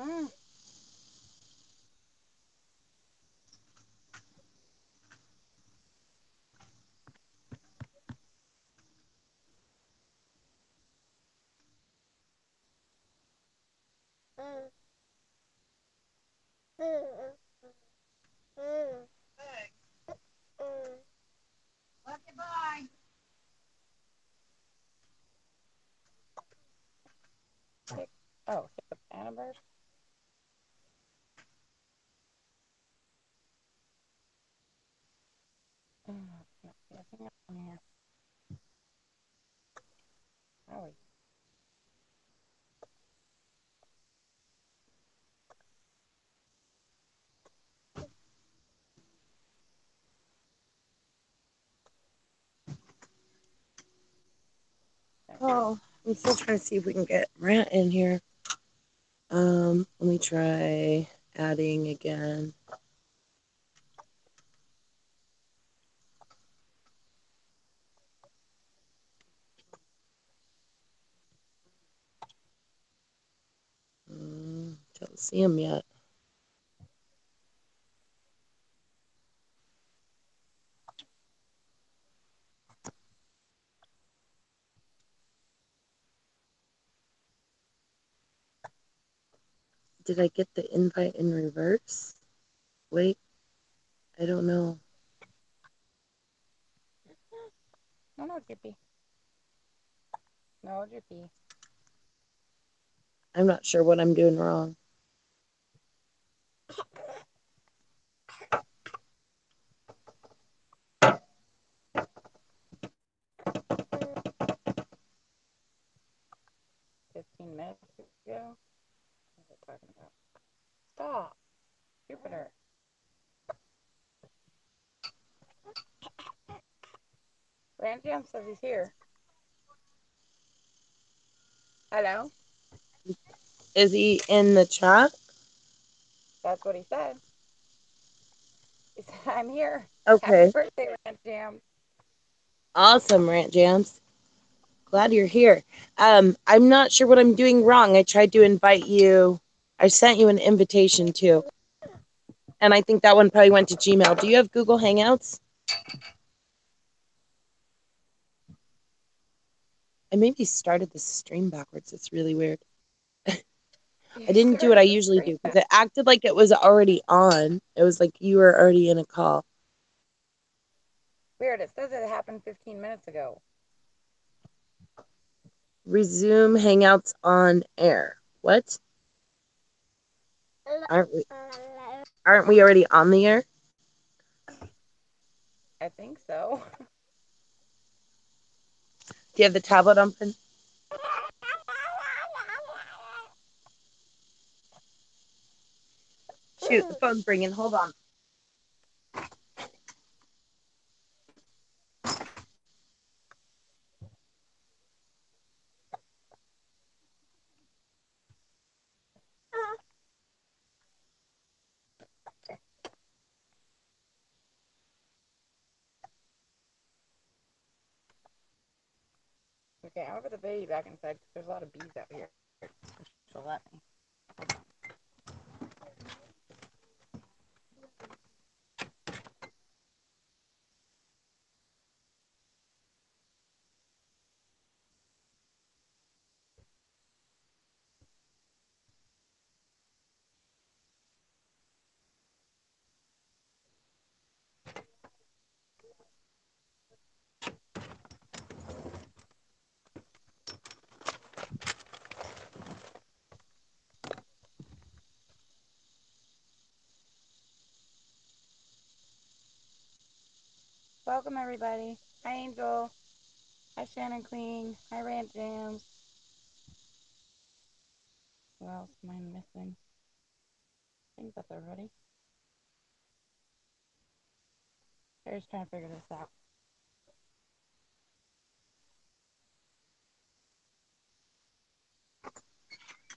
Mm. Love you, bye. Oh, hiccup anniversary. Nothing on here. Oh, Oh, I'm still trying to see if we can get Rant in here. Let me try adding again. Don't see him yet. Did I get the invite in reverse? Wait, I don't know. no, Jippy. No, Jippy. I'm not sure what I'm doing wrong. $15 minutes ago. What was I talking about? Stop, Jupiter. Rant Jamz says he's here. Hello. Is he in the chat? That's what he said. He said, I'm here. Happy Okay. birthday, Rant Jamz. Awesome, Rant Jams. Glad you're here. I'm not sure what I'm doing wrong. I tried to invite you. I sent you an invitation too. And I think that one probably went to Gmail. Do you have Google Hangouts? I maybe started the stream backwards. It's really weird. You I didn't do what I started the usually stream do because back. it acted like it was already on. It was like you were already in a call. Weird. It says it happened 15 minutes ago. Resume Hangouts on air. What? Aren't we? Aren't we already on the air? I think so. Do you have the tablet open? Shoot, the phone's ringing. Hold on. Okay, I'm gonna put the baby back inside because there's a lot of bees out here. She'll let me. Welcome, everybody. Hi, Angel. Hi, Shannon Queen. Hi, Rant Jamz. Who else am I missing? I think that's everybody. Harry's trying to figure this out.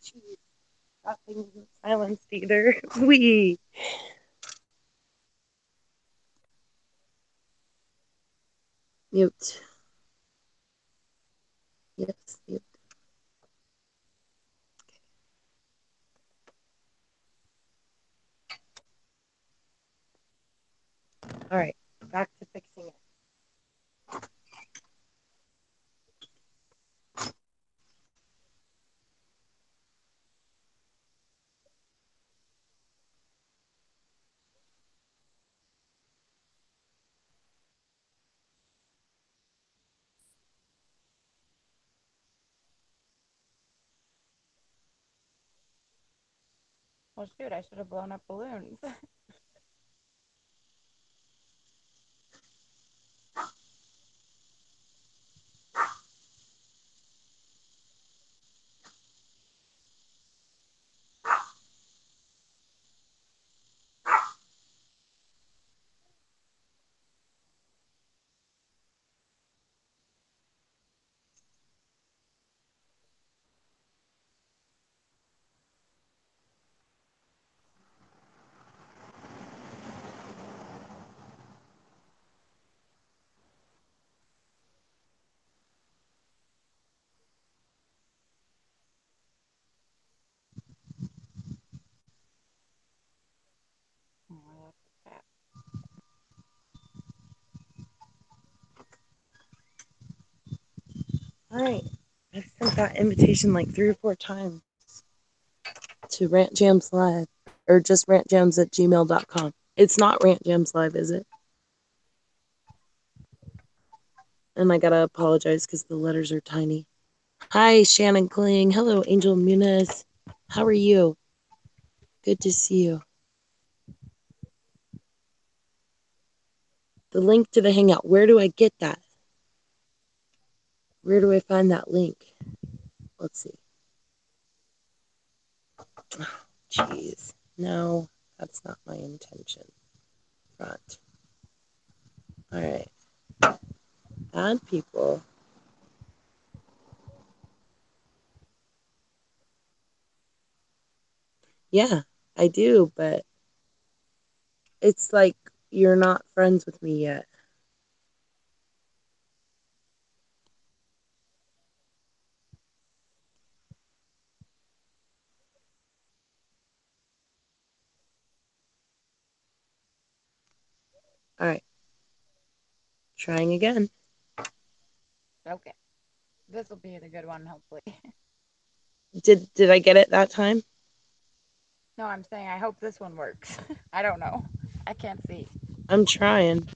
Jeez, that thing isn't silenced either. We mute. Yes, mute. All right, back to fixing it. Well, shoot, I should have blown up balloons. Oh, I left the tap. All right, I've sent that invitation like 3 or 4 times to Rant Jams Live or just rantjams@gmail.com. It's not Rant Jams Live, is it? And I gotta apologize because the letters are tiny. Hi, Shannon Kling. Hello, Angel Muniz. How are you? Good to see you. The link to the Hangout. Where do I get that? Where do I find that link? Let's see. Jeez. No, that's not my intention. Front. All right. Add people. Yeah, I do, but it's like you're not friends with me yet. All right. Trying again. Okay. This will be the good one, hopefully. Did I get it that time? No, I'm saying I hope this one works. I don't know. I can't see. I'm trying.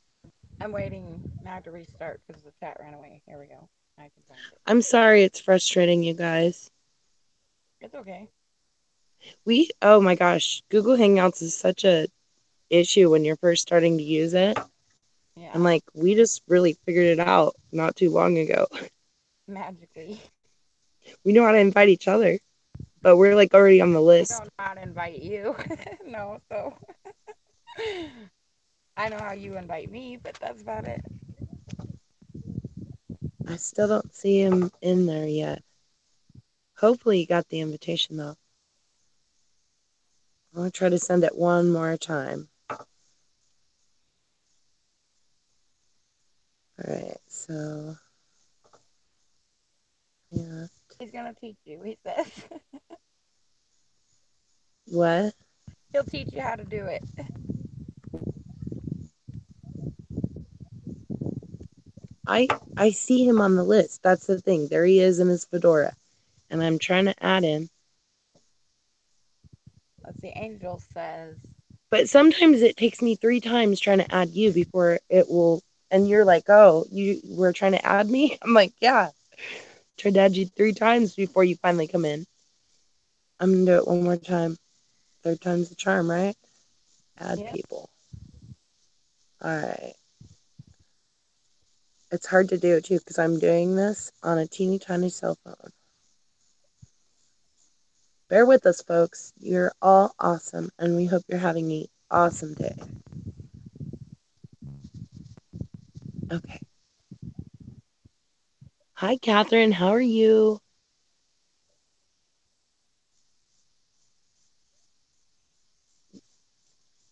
I'm waiting now to restart because the chat ran away. Here we go. I can find it. I'm sorry it's frustrating you guys. It's okay. Oh my gosh, Google Hangouts is such a issue when you're first starting to use it. And Yeah. like we just really figured it out not too long ago. Magically. We know how to invite each other, but we're like already on the I list. don't know how to invite you. No, so I know how you invite me, but that's about it. I still don't see him in there yet. Hopefully you got the invitation though. I'll try to send it one more time. All right, so yeah. He's gonna teach you, he says. What? He'll teach you how to do it. I I see him on the list. That's the thing. There he is in his fedora, and I'm trying to add him. Let's see, Angel says, But sometimes it takes me 3 times trying to add you before it will. And you're like, oh, you were trying to add me? I'm like, yeah. Tried to add you 3 times before you finally come in. I'm gonna do it one more time. Third time's the charm, right? Add yep. people. All right. It's hard to do it too because I'm doing this on a teeny tiny cell phone. Bear with us, folks. You're all awesome, and we hope you're having an awesome day. Okay. Hi, Catherine. How are you?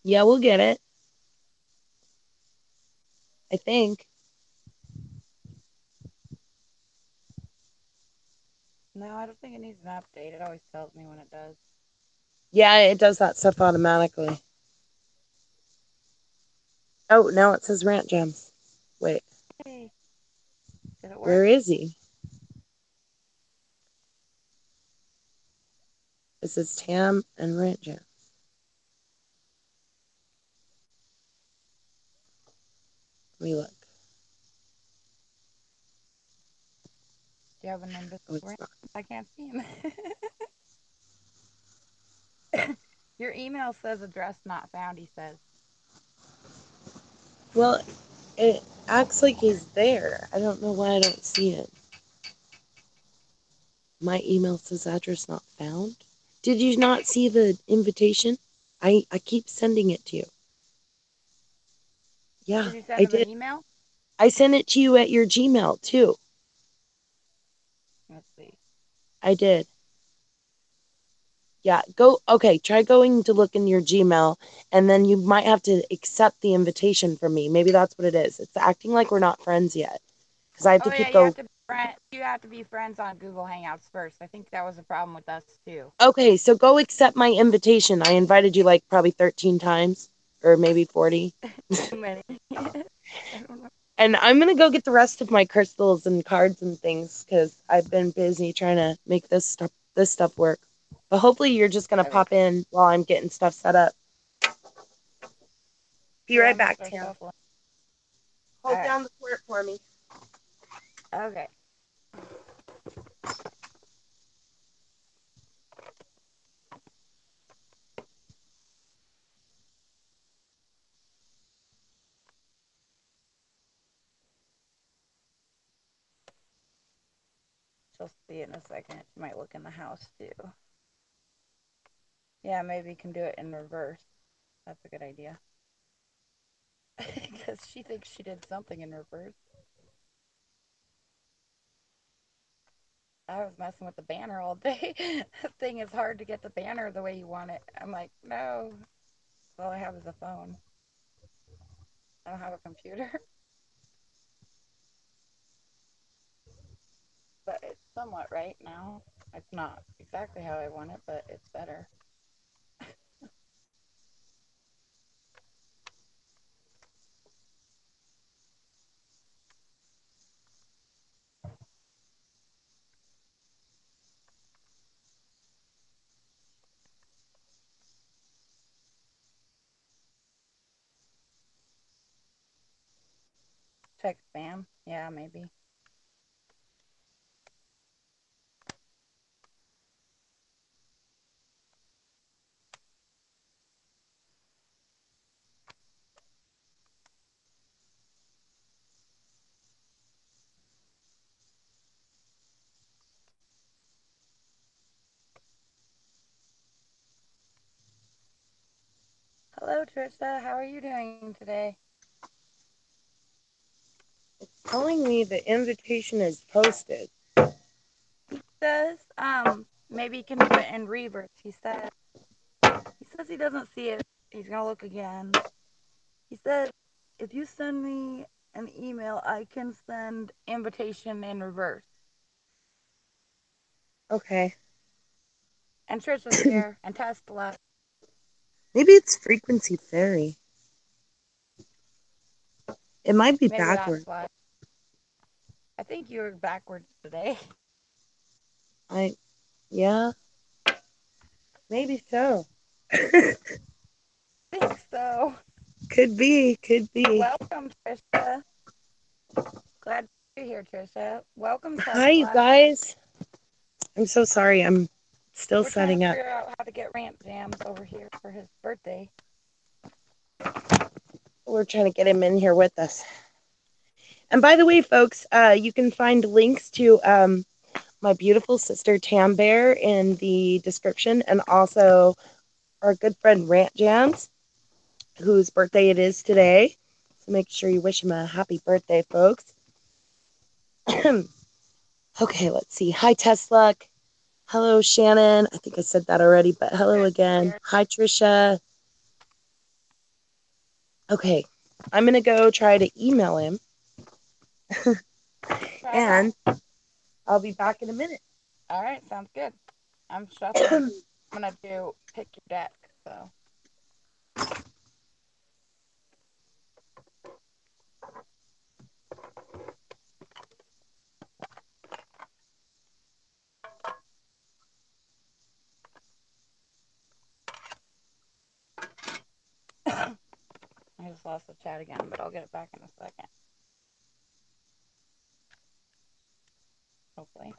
Yeah, we'll get it. I think. No, I don't think it needs an update. It always tells me when it does. Yeah, it does that stuff automatically. Oh, now it says Rant Jamz. Wait, Hey, did it work? where is he? It says Tam and Rant Jamz. Let me look. Do you have an invisible Oh, it's ring? not. I can't see him. Your email says address not found, he says. Well, it acts like he's there. I don't know why I don't see it. My email says address not found. Did you not see the invitation? I keep sending it to you. Yeah, Did you send I him an did. email? I sent it to you at your Gmail too. Let's see. I did. Yeah, go. Okay, try going to look in your Gmail, and then you might have to accept the invitation from me. Maybe that's what it is. It's acting like we're not friends yet because I have to Oh yeah, keep go. you have to be friends on Google Hangouts first. I think that was a problem with us too. Okay, so go accept my invitation. I invited you like probably 13 times or maybe 40. Too many. I don't know. And I'm gonna go get the rest of my crystals and cards and things because I've been busy trying to make this stuff work. But hopefully you're just gonna Okay. pop in while I'm getting stuff set up. Be Yeah, right I'm gonna back, start Tam. shuffling. All Hold right. down the fort for me. Okay. She'll see it in a second. She might look in the house too. Yeah, maybe you can do it in reverse. That's a good idea. Because she thinks she did something in reverse. I was messing with the banner all day. That thing is hard to get the banner the way you want it. I'm like, no. All I have is a phone. I don't have a computer. But it's somewhat right now. It's not exactly how I want it, but it's better. Check spam. Yeah, maybe. Hello, Trisha. How are you doing today? Telling me the invitation is posted. Says, maybe you can do it in reverse. He says he doesn't see it. He's gonna look again. He said, if you send me an email, I can send invitation in reverse. Okay. And Trisha's here, and Tesla. Maybe it's frequency fairy. It might be Maybe backward. that's why. I think you were backwards today. I yeah, maybe so. I think so. Could be, could be. Welcome, Trisha. Glad you're here, Trisha. Welcome, Hi, you Tesla. guys. I'm so sorry. I'm still We're trying to setting up. figure out how to get Rant Jamz over here for his birthday. We're trying to get him in here with us. And by the way, folks, you can find links to my beautiful sister Tam Bear in the description, and also our good friend Rant Jams, whose birthday it is today. So make sure you wish him a happy birthday, folks. Okay, let's see. Hi, Tesla. Hello, Shannon. I think I said that already, but hello again. Hi, Trisha. Okay, I'm going to go try to email him, Try that. and I'll be back in a minute. All right, sounds good. I'm shuffling. I'm gonna do pick your deck. So just lost the chat again, but I'll get it back in a second. Hopefully.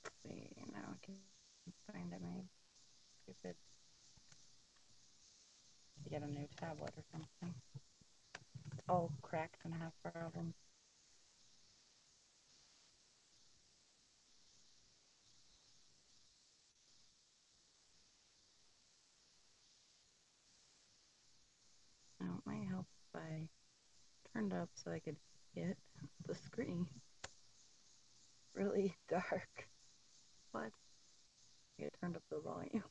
Let's see. Now I can find it. My stupid. To get a new tablet or something. It's all cracked and have problems. Now it might help if I turned up so I could get the screen really dark. What? I turned up the volume.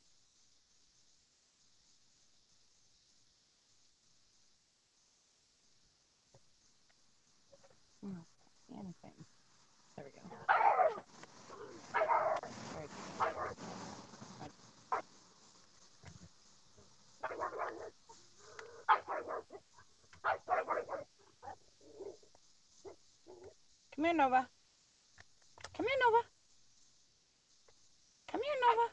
Oh, see anything. There we go. Very Come here, Nova. Come here, Nova. Come here, Nova.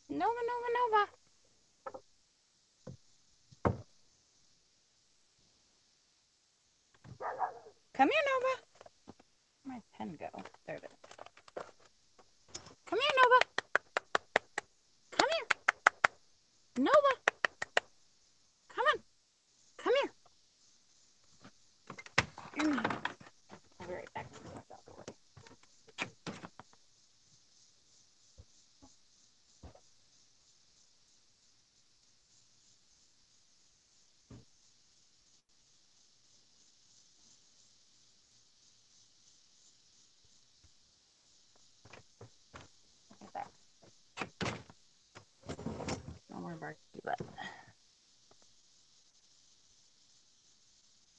Nova, Nova, Nova. Come here, Nova. Where'd my pen go? There it is. Come here, Nova. Come here. Nova. Come on. Come here. I'll be right back. No more barky, but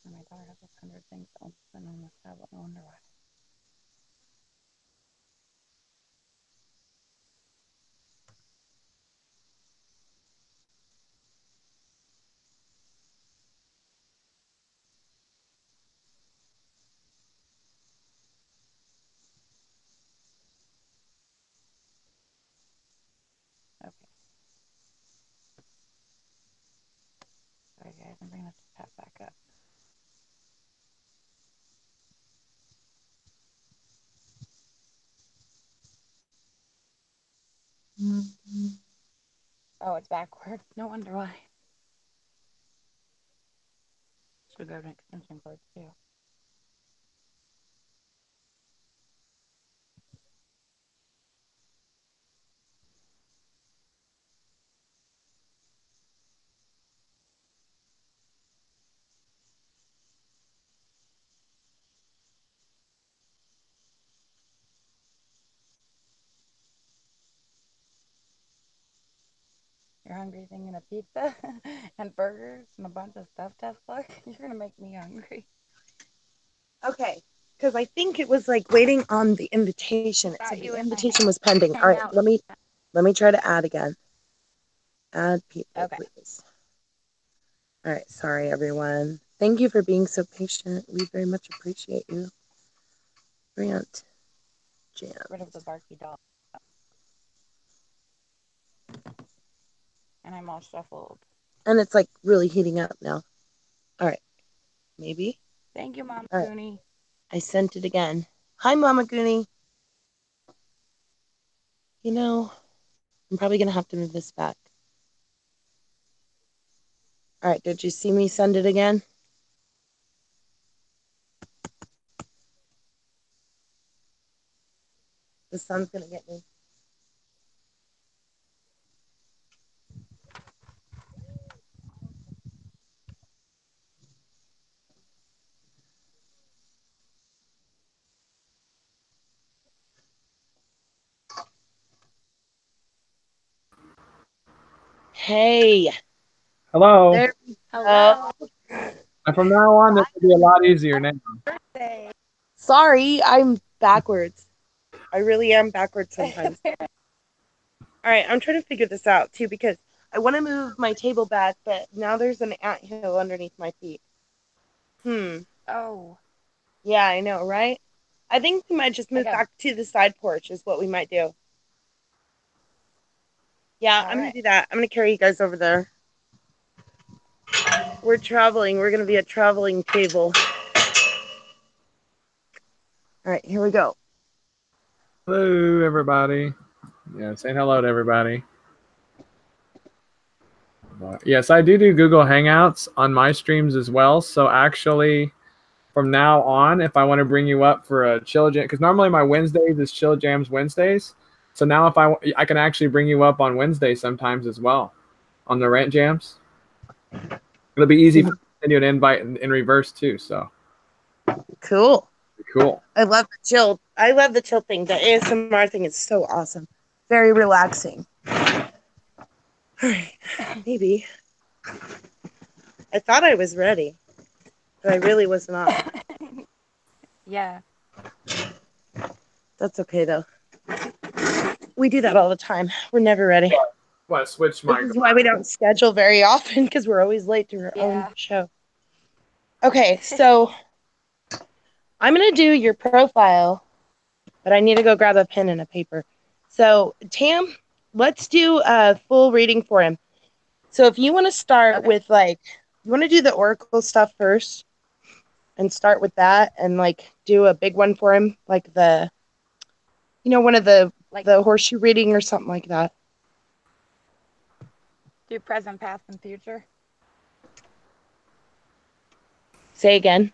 my daughter has 100 things open on this tablet. No wonder why. Okay. Sorry, guys. I'm bringing the chat back up. Oh, it's backwards. No wonder why. Should grab an extension cord too. You're hungry thinking of pizza and burgers and a bunch of stuff, Tesla? You're going to make me hungry. Okay, because I think it was like waiting on the invitation. It said the invitation was pending. All right, let me try to add again. Add people, Okay. please. All right, sorry everyone. Thank you for being so patient. We very much appreciate you. Rant, Jamz. Rid of the barky dog. And I'm all shuffled. And it's like really heating up now. All right, maybe. Thank you, Mom All right. Goonie. I sent it again. Hi, Mama Goonie. You know, I'm probably going to have to move this back. All right, did you see me send it again? The sun's going to get me. Hey. Hello. There we Hello. go. And from now on, this will be a lot easier now. Birthday. Sorry, I'm backwards. I really am backwards sometimes. All right, I'm trying to figure this out too because I want to move my table back, but now there's an anthill underneath my feet. Oh, Yeah, I know, right? I think we might just I move got. back to the side porch is what we might do. Yeah, All I'm gonna right. do that. I'm gonna carry you guys over there. We're traveling. We're gonna be a traveling table. All right, here we go. Hello, everybody. Yeah, saying hello to everybody. Yes, I do Google Hangouts on my streams as well. So actually, from now on, if I want to bring you up for a chill jam, because normally my Wednesdays is chill jams Wednesdays. So now if I can actually bring you up on Wednesday sometimes as well on the rant jams. It'll be easy for me to send you an invite in reverse too. So Cool. cool. I love the chill. I love the chill thing. The ASMR thing is so awesome. Very relaxing. All right, maybe. I thought I was ready, but I really was not. Yeah. That's okay though. We do that all the time. We're never ready. What switch This my is why we don't schedule very often because we're always late to our own Yeah. show. Okay, so I'm gonna do your profile, but I need to go grab a pen and a paper. So Tam, let's do a full reading for him. So if you want to start Okay. with you want to do the oracle stuff first and start with that and do a big one for him, like one of the Like horseshoe reading or something like that. do present, past, and future. Say again.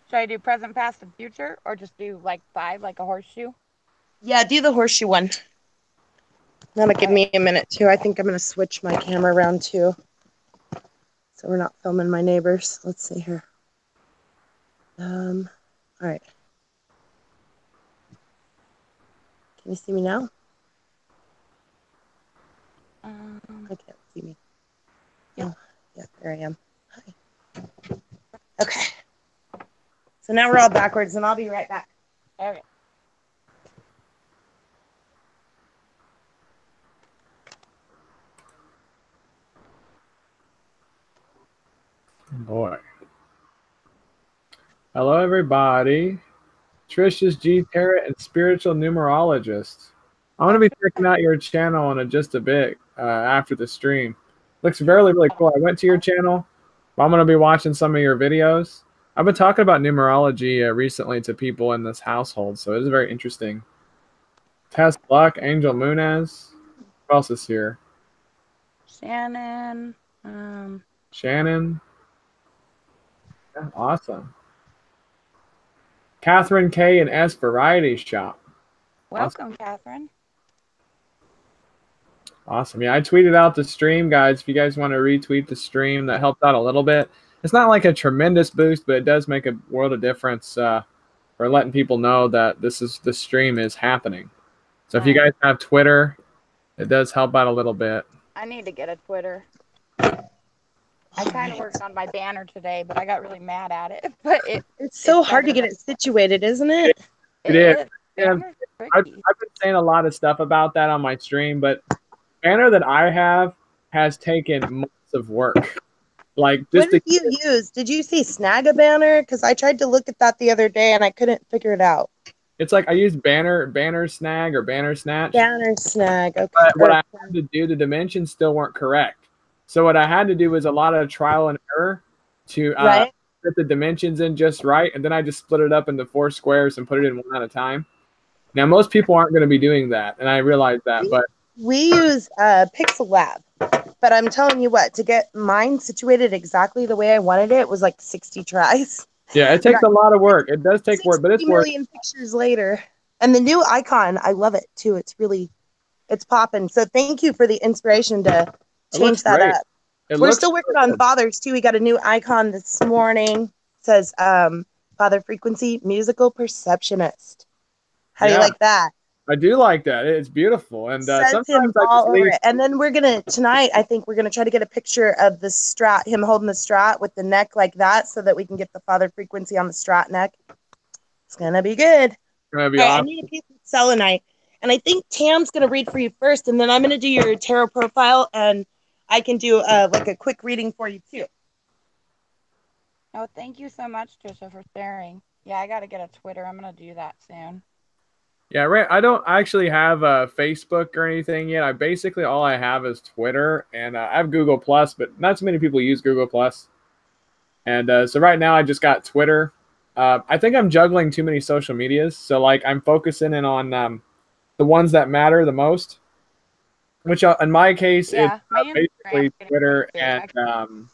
Should I do present, past, and future, or just do like 5, like a horseshoe? Yeah, do the horseshoe one. That'll give All right. me a minute too. I think I'm gonna switch my camera around too, so we're not filming my neighbors. Let's see here. All right. Can you see me now? I can't see me. Yep. Oh, yeah, there I am. Hi. Okay. So now we're all backwards, and I'll be right back. Okay. boy. Hello, everybody. Trish's G Tarot and spiritual numerologist. I'm gonna be checking out your channel in just a bit after the stream. Looks really cool. I went to your channel. I'm gonna be watching some of your videos. I've been talking about numerology recently to people in this household, so it is very interesting. Tess Luck, Angel Munez. Who else is here? Shannon. Shannon. Yeah, awesome. Catherine K and S Variety Shop. Awesome. Welcome, Catherine. Awesome. Yeah, I tweeted out the stream, guys. If you guys want to retweet the stream, that helped out a little bit. It's not like a tremendous boost, but it does make a world of difference for letting people know that the stream is happening. So if you guys have Twitter, it does help out a little bit. I need to get a Twitter. I kind of worked on my banner today, but I got really mad at it. But it's so hard to get it situated, isn't it? It is. Banner's I've tricky. been saying a lot of stuff about that on my stream, but banner that I have has taken months of work. Like What just did you use? Did you see Snag a Banner? Because I tried to look at that the other day and I couldn't figure it out. it's like I use banner snag or banner snatch. Banner Snag. Okay. But what I had to do, the dimensions still weren't correct. So what I had to do was a lot of trial and error to Right. put the dimensions in just right, and then I just split it up into 4 squares and put it in one at a time. Now most people aren't going to be doing that, and I realize that, but we use Pixel Lab. But I'm telling you what, to get mine situated exactly the way I wanted it was like 60 tries. yeah, it takes a lot of work. It does take work, but it's 60 million pictures later. And the new icon, I love it too. It's popping. So thank you for the inspiration to change that great. up. We're still working on fathers too. We got a new icon this morning. It says father frequency musical perceptionist. How do you like that? I do like that. It's beautiful, and Says him sometimes I just all over leave. it. And then tonight, I think we're gonna try to get a picture of the Strat, him holding the Strat with the neck like that, so that we can get the father frequency on the Strat neck. It's gonna be good. Gonna be All right, I awesome. need a piece of selenite. And I think Tam's gonna read for you first, and then I'm gonna do your tarot profile, and I can do like a quick reading for you too. Oh, thank you so much, Trisha, for sharing. Yeah, I got to get a Twitter. I'm going to do that soon. Yeah, I don't actually have a Facebook or anything yet. I basically all I have is Twitter, and I have Google Plus, but not too many people use Google Plus. And so right now I just got Twitter. I think I'm juggling too many social medias, so like I'm focusing in on the ones that matter the most. Which in my case, it's Yeah, my basically Instagram's getting Twitter pretty and big.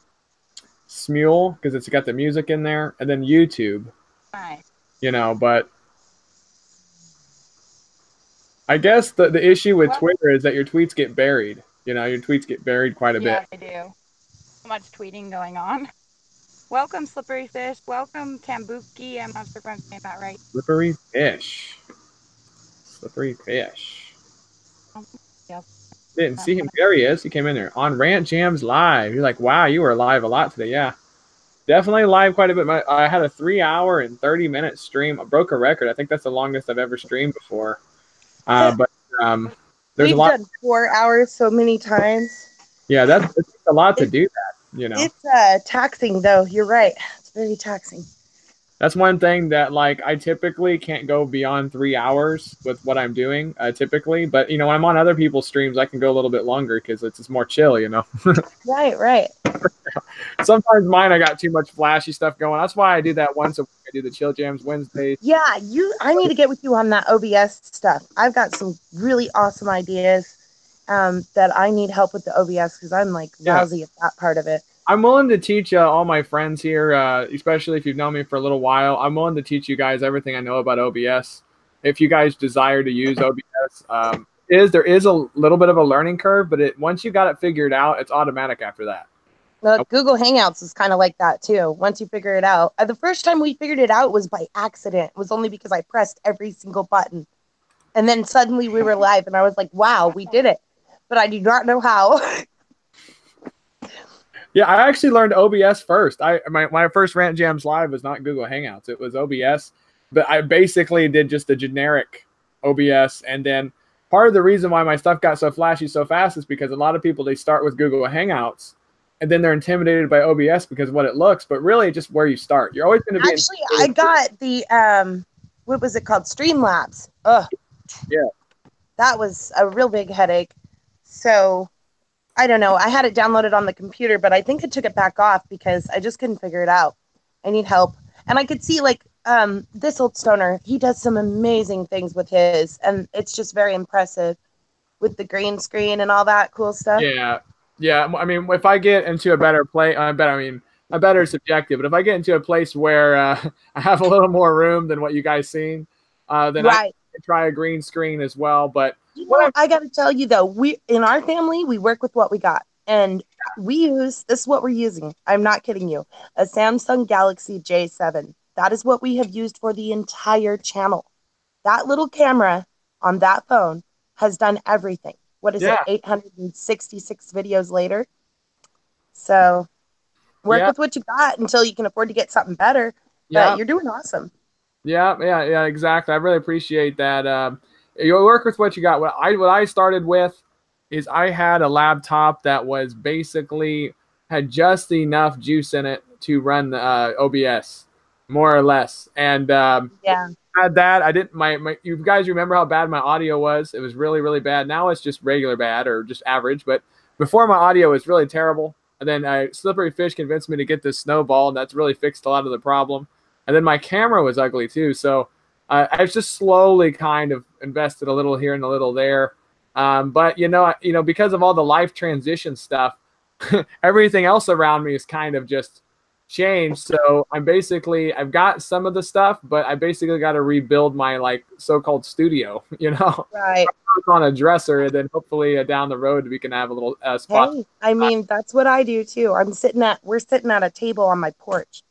Smule because it's got the music in there, and then YouTube. Nice. But I guess the issue with Well, Twitter is that your tweets get buried. Your tweets get buried quite a bit. yeah, they do. So much tweeting going on. Welcome, Slippery Fish. Welcome, Tambuki. I'm not sure if I'm saying that right. Slippery fish. Slippery fish. Yes. Didn't see him. There he is. He came in there on Rant Jamz live. You're like, wow, you were live a lot today. Yeah, definitely live quite a bit. I had a 3 hour and 30 minute stream. I broke a record. I think that's the longest I've ever streamed before. But there's a We've lot. done 4 hours so many times. Yeah, it's a lot to do that. It's taxing, though. You're right. It's very taxing. That's one thing that like I typically can't go beyond 3 hours with what I'm doing typically. But when I'm on other people's streams, I can go a little bit longer because it's just more chill. Right. Sometimes mine I got too much flashy stuff going. That's why I do that once a week. I do the Chill Jams Wednesdays. Yeah, I need to get with you on that OBS stuff. I've got some really awesome ideas that I need help with the OBS because I'm like lousy at that part of it. I'm willing to teach all my friends here, especially if you've known me for a little while. I'm willing to teach you guys everything I know about OBS. If you guys desire to use OBS, there is a little bit of a learning curve, but once you got it figured out, it's automatic after that. Google Hangouts is kind of like that too. Once you figure it out, the first time we figured it out was by accident. It was only because I pressed every single button, and then suddenly we were live, and I was like, "Wow, we did it!" But I do not know how. Yeah, I actually learned OBS first. My first Rant Jams live was not Google Hangouts; it was OBS. But I basically did just a generic OBS, and then part of the reason why my stuff got so flashy so fast is because a lot of people they start with Google Hangouts, and then they're intimidated by OBS because of what it looks. But really, just where you start. You're always going to be. Actually, I got the what was it called? Streamlabs. Ugh. Yeah. That was a real big headache. So I don't know. I had it downloaded on the computer, but I think I took it back off because I just couldn't figure it out. I need help. And I could see like this old stoner, he does some amazing things with his, and it's just very impressive with the green screen and all that cool stuff. Yeah. I mean, if I get into a better play, a better subjective, but if I get into a place where I have a little more room than what you guys seen, then I can try a green screen as well. But I got to tell you though, we in our family we work with what we got, and this is what we're using. I'm not kidding you. A Samsung Galaxy J7. That is what we have used for the entire channel. That little camera on that phone has done everything. What is it? 866 videos later. So work with what you got until you can afford to get something better. But you're doing awesome. Yeah, exactly. I really appreciate that. You work with what you got. What I started with is I had a laptop that was basically had just enough juice in it to run the OBS, more or less. And had that. I didn't. You guys remember how bad my audio was? It was really, really bad. Now it's just regular bad or just average. But before my audio was really terrible. And then Slippery Fish convinced me to get this snowball, and that's really fixed a lot of the problem. And then my camera was ugly too. So I've just slowly kind of invested a little here and a little there. But because of all the life transition stuff, everything else around me is kind of just changed. So I've got some of the stuff, but I basically got to rebuild my like so-called studio, Right. on a dresser, and then hopefully down the road we can have a little spot. Hey, I mean, that's what I do too. We're sitting at a table on my porch,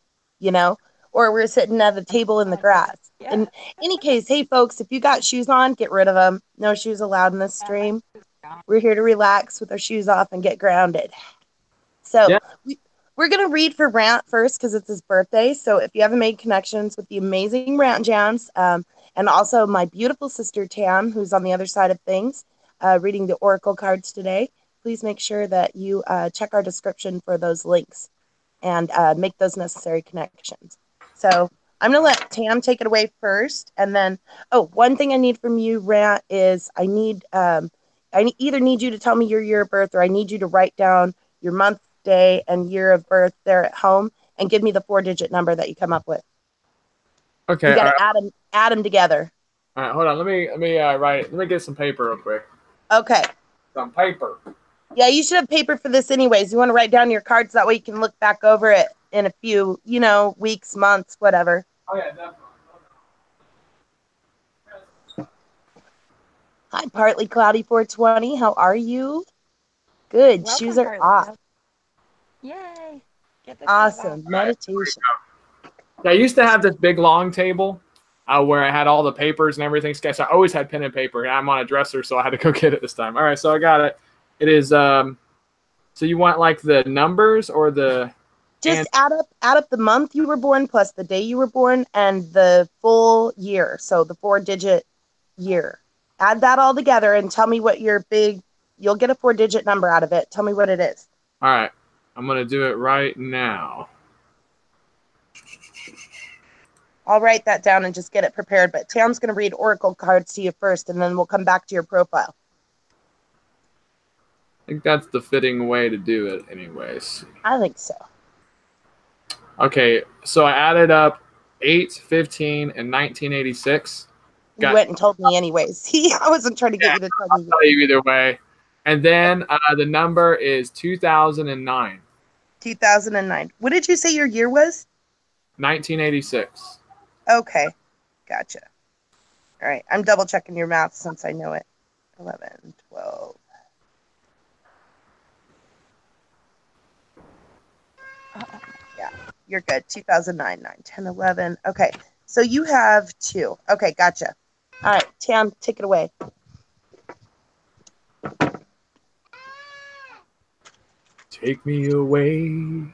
or we're sitting at a table in the grass. Yeah. In any case, hey folks, if you got shoes on, get rid of them. No shoes allowed in this stream. We're here to relax with our shoes off and get grounded. So Yeah. we're going to read for Rant first because it's his birthday. So if you haven't made connections with the amazing Rant Jamz, and also my beautiful sister Tam, who's on the other side of things, reading the Oracle cards today, please make sure that you check our description for those links and make those necessary connections. So I'm going to let Tam take it away first. And then, one thing I need from you, Rant, is I either need you to tell me your year of birth or I need you to write down your month, day, and year of birth there at home and give me the 4-digit number that you come up with. Okay. You got All to right. add them together. All right. Hold on. Let me get some paper real quick. Okay. Some paper. Yeah, you should have paper for this anyways. You want to write down your cards that way you can look back over it in a few, weeks, months, whatever. Oh yeah, definitely. Hi, partly cloudy 420. How are you? Good. Shoes Welcome, are Carly. off. Yay. Get the shoes off. Awesome. Meditation. Yeah, I used to have this big long table where I had all the papers and everything. So I always had pen and paper, and I'm on a dresser, so I had to go get it this time. All right, so I got it. It is so you want like the numbers or the Just add up the month you were born plus the day you were born and the full year. So the 4-digit year. Add that all together and tell me what you'll get a 4-digit number out of it. Tell me what it is. All right. I'm going to do it right now. I'll write that down and just get it prepared. But Tam's going to read Oracle cards to you first, and then we'll come back to your profile. I think that's the fitting way to do it anyways. I think so. Okay, so I added up 8, 15, and 1986. You went and told me anyways. I wasn't trying to get you to tell me. I'll tell you either way. And then the number is 2009. 2009. What did you say your year was? 1986. Okay. Gotcha. All right. I'm double checking your math since I know it. 11, 12. Yeah, you're good. 2009, 9, 10, 11. Okay. So you have 2. Okay. Gotcha. All right. Tam, take it away. Take me away.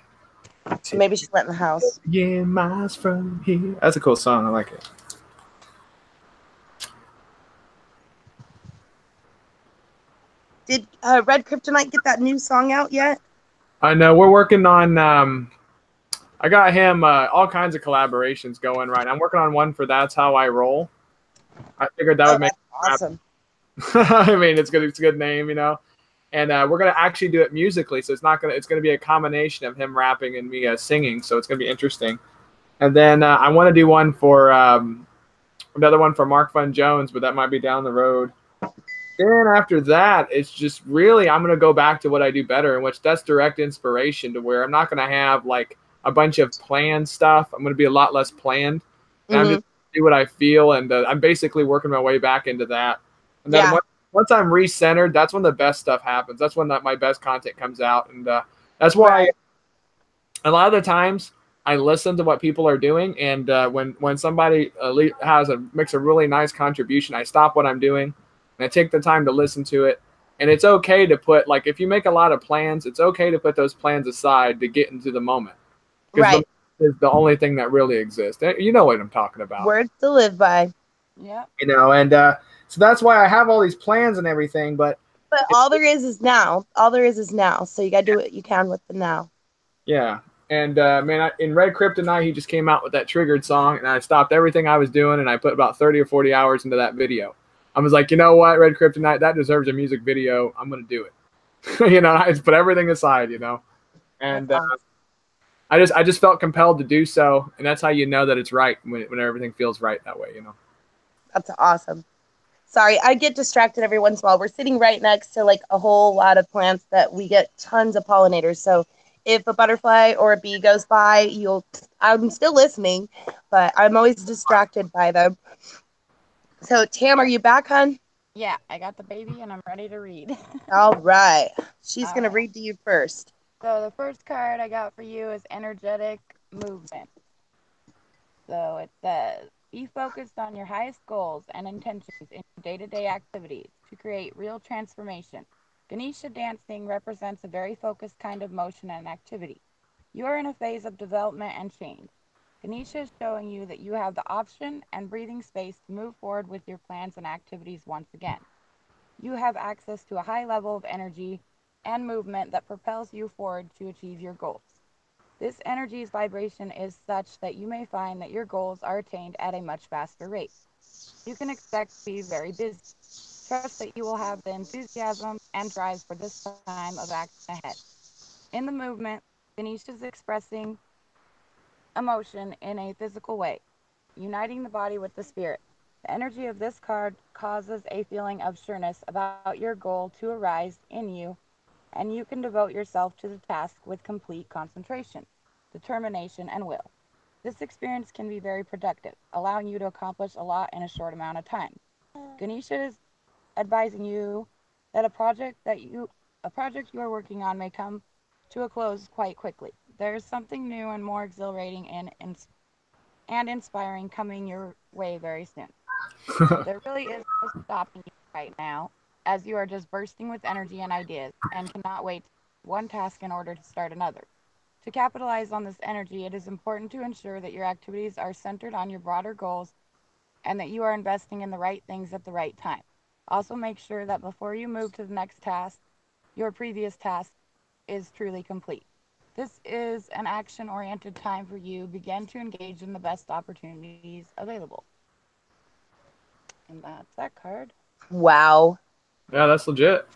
Maybe she went in the house. Yeah, miles from here. That's a cool song. I like it. Did Red Kryptonite get that new song out yet? I know we're working on. I got him all kinds of collaborations going right now. I'm working on one for That's How I Roll. I figured that would make awesome. I mean, it's good. It's a good name, And we're gonna actually do it musically, so it's gonna be a combination of him rapping and me singing. So it's gonna be interesting. And then I want to do one for another one for Mark Fun Jones, but that might be down the road. Then after that, it's just really I'm gonna go back to what I do better, in which that's direct inspiration, to where I'm not gonna have like a bunch of planned stuff. I'm gonna be a lot less planned, and I'm just do what I feel, and I'm basically working my way back into that. And then once I'm recentered, that's when the best stuff happens. That's when my best content comes out, and that's why a lot of the times I listen to what people are doing, and when somebody makes a really nice contribution, I stop what I'm doing and I take the time to listen to it. And it's okay to put, like, if you make a lot of plans, it's okay to put those plans aside to get into the moment. Because the is the only thing that really exists. You know what I'm talking about. Words to live by. Yeah. And so that's why I have all these plans and everything. But all there is now. All there is now. So you got to do what you can with the now. Yeah. And, man, in Red Kryptonite, he just came out with that Triggered song, and I stopped everything I was doing, and I put about 30 or 40 hours into that video. I was like, you know what, Red Kryptonite, that deserves a music video. I'm going to do it. I just put everything aside, And I just felt compelled to do so, and that's how you know that it's right, when everything feels right that way, That's awesome. Sorry, I get distracted every once in a while. We're sitting right next to, like, a whole lot of plants that we get tons of pollinators, so if a butterfly or a bee goes by, I'm still listening, but I'm always distracted by them. So, Tam, are you back, hon? Yeah, I got the baby and I'm ready to read. All right. She's going to read to you first. So the first card I got for you is Energetic Movement. So it says, be focused on your highest goals and intentions in your day to day activities to create real transformation. Ganesha dancing represents a very focused kind of motion and activity. You are in a phase of development and change. Ganesha is showing you that you have the option and breathing space to move forward with your plans and activities once again. You have access to a high level of energy and movement that propels you forward to achieve your goals. This energy's vibration is such that you may find that your goals are attained at a much faster rate. You can expect to be very busy. Trust that you will have the enthusiasm and drive for this time of action ahead. In the movement, Ganesh is expressing emotion in a physical way, uniting the body with the spirit. The energy of this card causes a feeling of sureness about your goal to arise in you, and you can devote yourself to the task with complete concentration, determination, and will. This experience can be very productive, allowing you to accomplish a lot in a short amount of time. Ganesha is advising you that a project you are working on may come to a close quite quickly. There is something new and more exhilarating and inspiring coming your way very soon. There really is no stopping you right now, as you are just bursting with energy and ideas and cannot wait to finish one task in order to start another. To capitalize on this energy, it is important to ensure that your activities are centered on your broader goals and that you are investing in the right things at the right time. Also, make sure that before you move to the next task, your previous task is truly complete. This is an action oriented time for you. Begin to engage in the best opportunities available. And that's that card. Wow. Yeah, that's legit.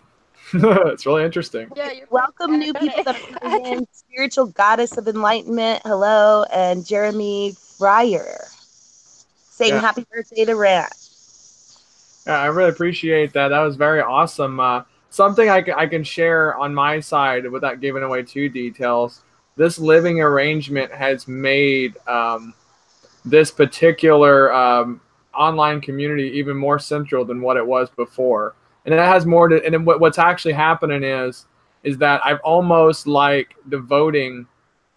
It's really interesting. Yeah, you're pretty Welcome, good new at people it. that are coming in. Spiritual Goddess of Enlightenment, hello, and Jeremy Fryer saying Yeah, happy birthday to Rant. yeah, I really appreciate that. That was very awesome. Something I can share on my side without giving away too details. This living arrangement has made this particular online community even more central than what it was before. And that has more to. And what's actually happening is that I've almost like devoting.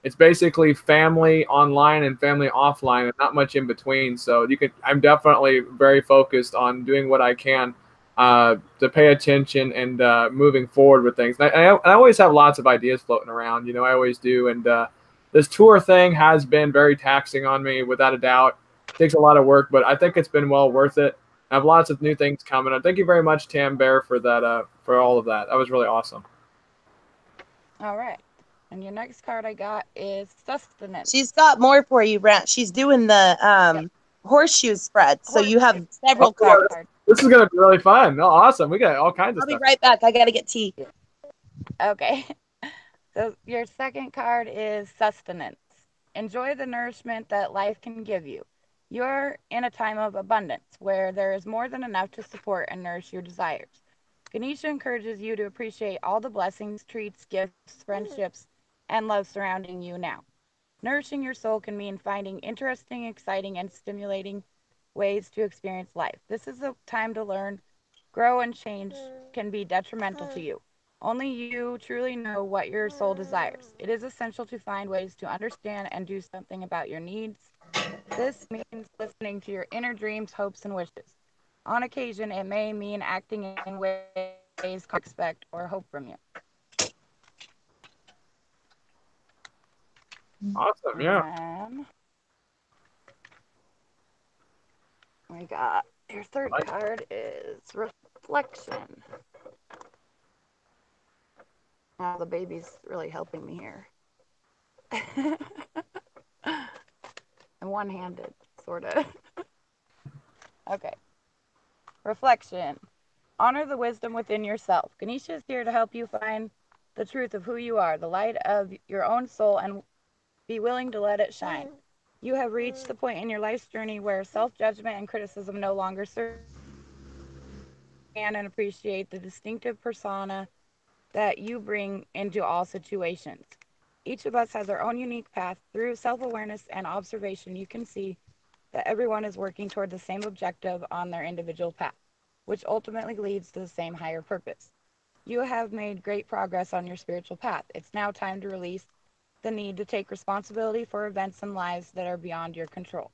It's basically family online and family offline, and not much in between. So you could. I'm definitely very focused on doing what I can to pay attention and moving forward with things. I always have lots of ideas floating around. You know, I always do, and this tour thing has been very taxing on me, without a doubt. It takes a lot of work, but I think it's been well worth it. I have lots of new things coming. And thank you very much, Tam Bear, for that. For all of that. That was really awesome. All right. And your next card I got is She's Sustenance. got more for you, Rant. She's doing the Yep. horseshoe spread. So you Horseshoe. have Oh, several yeah, cards. Card. this is gonna be really fun. Oh, awesome. We got all kinds of I'll be stuff. right back. I got to get tea. Yeah. Okay. So your second card is Sustenance. Enjoy the nourishment that life can give you. You're in a time of abundance where there is more than enough to support and nourish your desires. Ganesha encourages you to appreciate all the blessings, treats, gifts, friendships, and love surrounding you now. Nourishing your soul can mean finding interesting, exciting, and stimulating ways to experience life. This is a time to learn, grow, and change can be detrimental to you. Only you truly know what your soul desires. It is essential to find ways to understand and do something about your needs. This means listening to your inner dreams, hopes, and wishes. On occasion, it may mean acting in ways expect or hope from you. Awesome. And Yeah. then we got your third Like, card is Reflection. Oh, the baby's really helping me here. And one handed, sort of. Okay. Reflection. Honor the wisdom within yourself. Ganesha is here to help you find the truth of who you are, the light of your own soul, and be willing to let it shine. You have reached the point in your life's journey where self judgment and criticism no longer serve you. Understand and appreciate the distinctive persona that you bring into all situations. Each of us has our own unique path. Through self awareness and observation, you can see that everyone is working toward the same objective on their individual path, which ultimately leads to the same higher purpose. You have made great progress on your spiritual path. It's now time to release the need to take responsibility for events and lives that are beyond your control.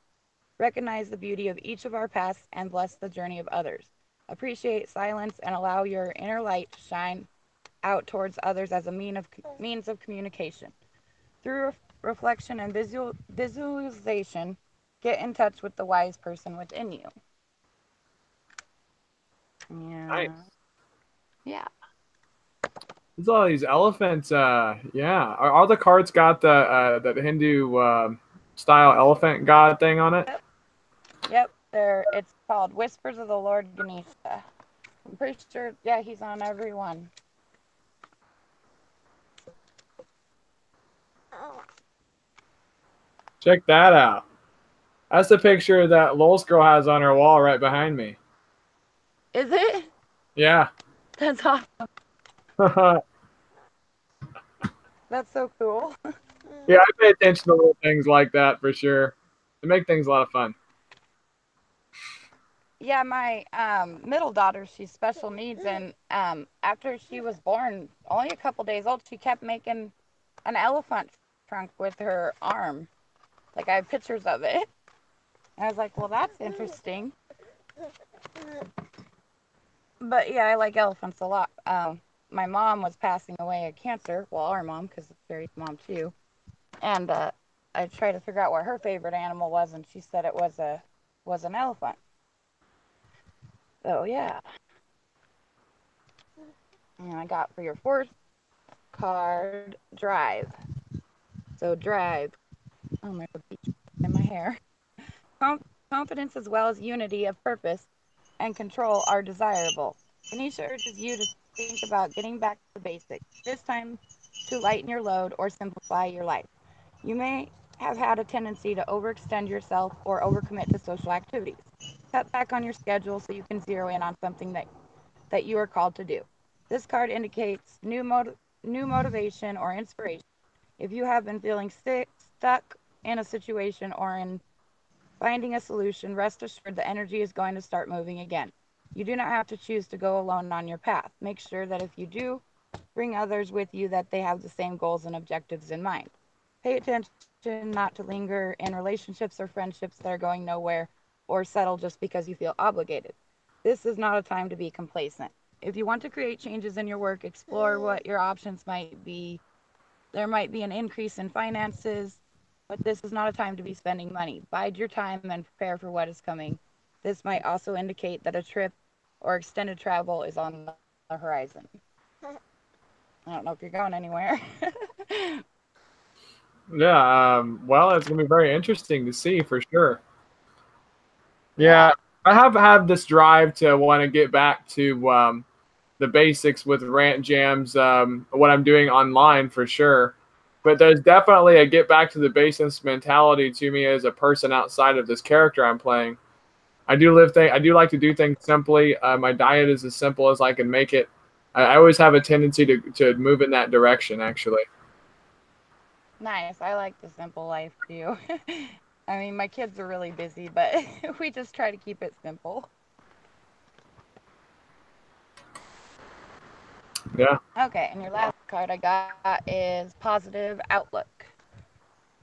Recognize the beauty of each of our paths and bless the journey of others. Appreciate silence and allow your inner light to shine out towards others as a means of communication. Through reflection and visualization, get in touch with the wise person within you. Nice. Yeah. Yeah. There's all these elephants. Yeah. Are all the cards got the Hindu style elephant god thing on it? Yep. Yep. It's called Whispers of the Lord Ganesha. I'm pretty sure, yeah, he's on every one. Check that out. That's the picture that Lowell's girl has on her wall right behind me. Is it? Yeah. That's awesome. That's so cool. Yeah, I pay attention to little things like that for sure. They make things a lot of fun. Yeah, my middle daughter, she's special needs, and after she was born, only a couple days old, she kept making an elephant trunk with her arm. Like I have pictures of it. And I was like, well, that's interesting. But yeah, I like elephants a lot. My mom was passing away of cancer. Well, our mom, because Barry's mom too. And I tried to figure out what her favorite animal was, and she said it was an elephant. So yeah. And I got for your fourth card, drive. So drive. Oh my God, in my hair. Confidence as well as unity of purpose and control are desirable. Ganesha urges you to think about getting back to the basics, this time to lighten your load or simplify your life. You may have had a tendency to overextend yourself or overcommit to social activities. Cut back on your schedule so you can zero in on something that you are called to do. This card indicates new motivation or inspiration. If you have been feeling stuck in a situation or in finding a solution, rest assured the energy is going to start moving again. You do not have to choose to go alone on your path. Make sure that if you do, bring others with you that they have the same goals and objectives in mind. Pay attention not to linger in relationships or friendships that are going nowhere or settle just because you feel obligated. This is not a time to be complacent. If you want to create changes in your work, explore what your options might be. There might be an increase in finances, but this is not a time to be spending money. Bide your time and prepare for what is coming. This might also indicate that a trip or extended travel is on the horizon. I don't know if you're going anywhere. Yeah. Well, it's gonna be very interesting to see for sure. Yeah. Yeah, I have had this drive to want to get back to the basics with Rant Jams, what I'm doing online for sure. But there's definitely a get back to the basics mentality to me as a person outside of this character I'm playing. I do like to do things simply. My diet is as simple as I can make it. I always have a tendency to move in that direction. Actually, Nice. I like the simple life too. I mean, my kids are really busy, but we just try to keep it simple. yeah, Okay, and your last card I got is Positive Outlook.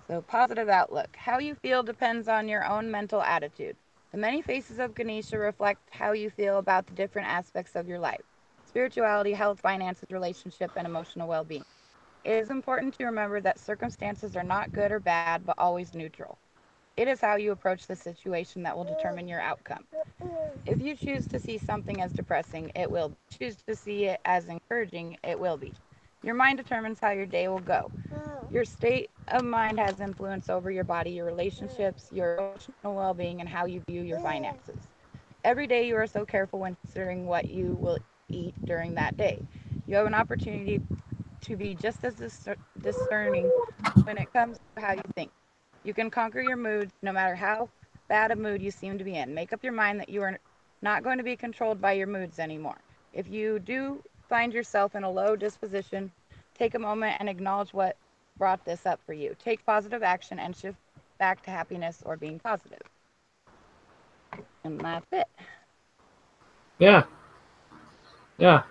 So, positive outlook. How you feel depends on your own mental attitude. The many faces of Ganesha reflect how you feel about the different aspects of your life: spirituality, health, finances, relationship, and emotional well being. It is important to remember that circumstances are not good or bad, but always neutral. It is how you approach the situation that will determine your outcome. If you choose to see something as depressing, it will be. Choose to see it as encouraging, it will be. Your mind determines how your day will go. Your state of mind has influence over your body, your relationships, your emotional well being, and how you view your finances. Every day you are so careful when considering what you will eat during that day. You have an opportunity to be just as discerning when it comes to how you think. You can conquer your moods no matter how bad a mood you seem to be in. Make up your mind that you are not going to be controlled by your moods anymore. If you do find yourself in a low disposition, take a moment and acknowledge what brought this up for you. Take positive action and shift back to happiness or being positive. And that's it. yeah, yeah,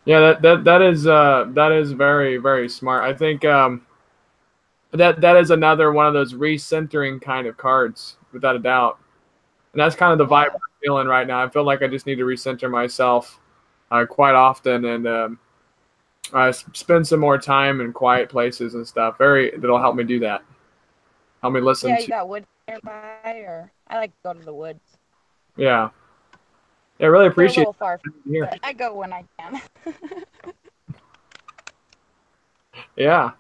yeah. That is very very smart. I think that is another one of those recentering kind of cards without a doubt. And that's kind of the vibe Yeah. I'm feeling right now. I feel like I just need to recenter myself quite often and spend some more time in quiet places and stuff. That'll help me do that. Help me listen Yeah, you to. got woods nearby, or I like to go to the woods. Yeah, yeah. I really They're a appreciate little far, here. but I go when I can. Yeah.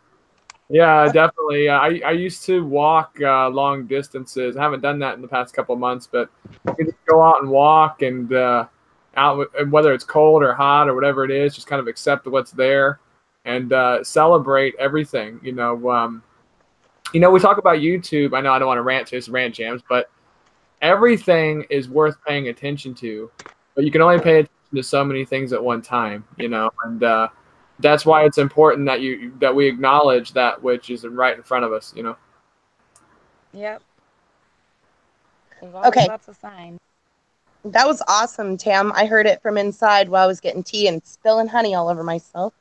Yeah, definitely. I used to walk long distances. I haven't done that in the past couple of months, but you just go out and walk and and whether it's cold or hot or whatever it is, just kind of accept what's there and celebrate everything. We talk about YouTube. I know I don't want to rant to this rant jams, but everything is worth paying attention to, but you can only pay attention to so many things at one time, and that's why it's important that we acknowledge that which is right in front of us. Yep. There's always Okay, lots of signs. that was awesome, Tam. I heard it from inside while I was getting tea and spilling honey all over myself.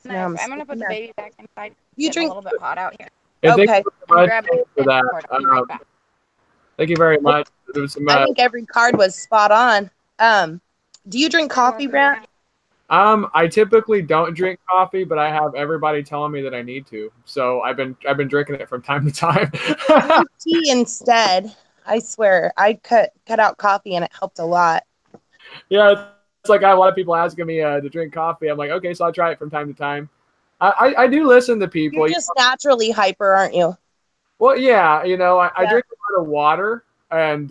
So now Nice. I'm I'm gonna put sticking the that. baby back inside. It's You getting a drink? little bit hot out here. And thank Okay. you I'm very much grabbing for a that. cord. I'll be right back. Thank you very I, much. There was some, I think every card was spot on. Do you drink coffee, Brant? I typically don't drink coffee, but I have everybody telling me that I need to, so I've been drinking it from time to time. Drink tea instead. I swear, I cut out coffee and it helped a lot. Yeah, it's like I have a lot of people asking me to drink coffee. I'm like, okay, so I'll try it from time to time. I do listen to You're people. just naturally hyper, aren't you? Well, yeah, I Yeah. drink a lot of water, and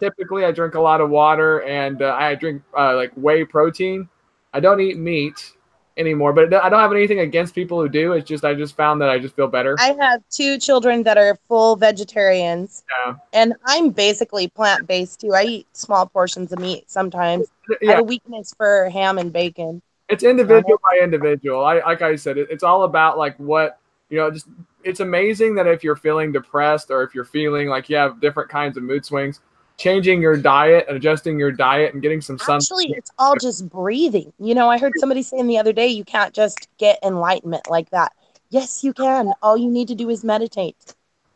typically I drink a lot of water, and I drink like whey protein. I don't eat meat anymore, but I don't have anything against people who do. It's just I just found that I just feel better. I have 2 children that are full vegetarians, Yeah, and I'm basically plant-based too. I eat small portions of meat sometimes. I have yeah. a weakness for ham and bacon. It's Darn individual it. by individual. Like I said, it's all about like what just it's amazing that if you're feeling depressed or if you're feeling like you have different kinds of mood swings, changing your diet and adjusting your diet and getting some sun. Actually, it's all just breathing. I heard somebody saying the other day, you can't just get enlightenment like that. Yes, you can. All you need to do is meditate.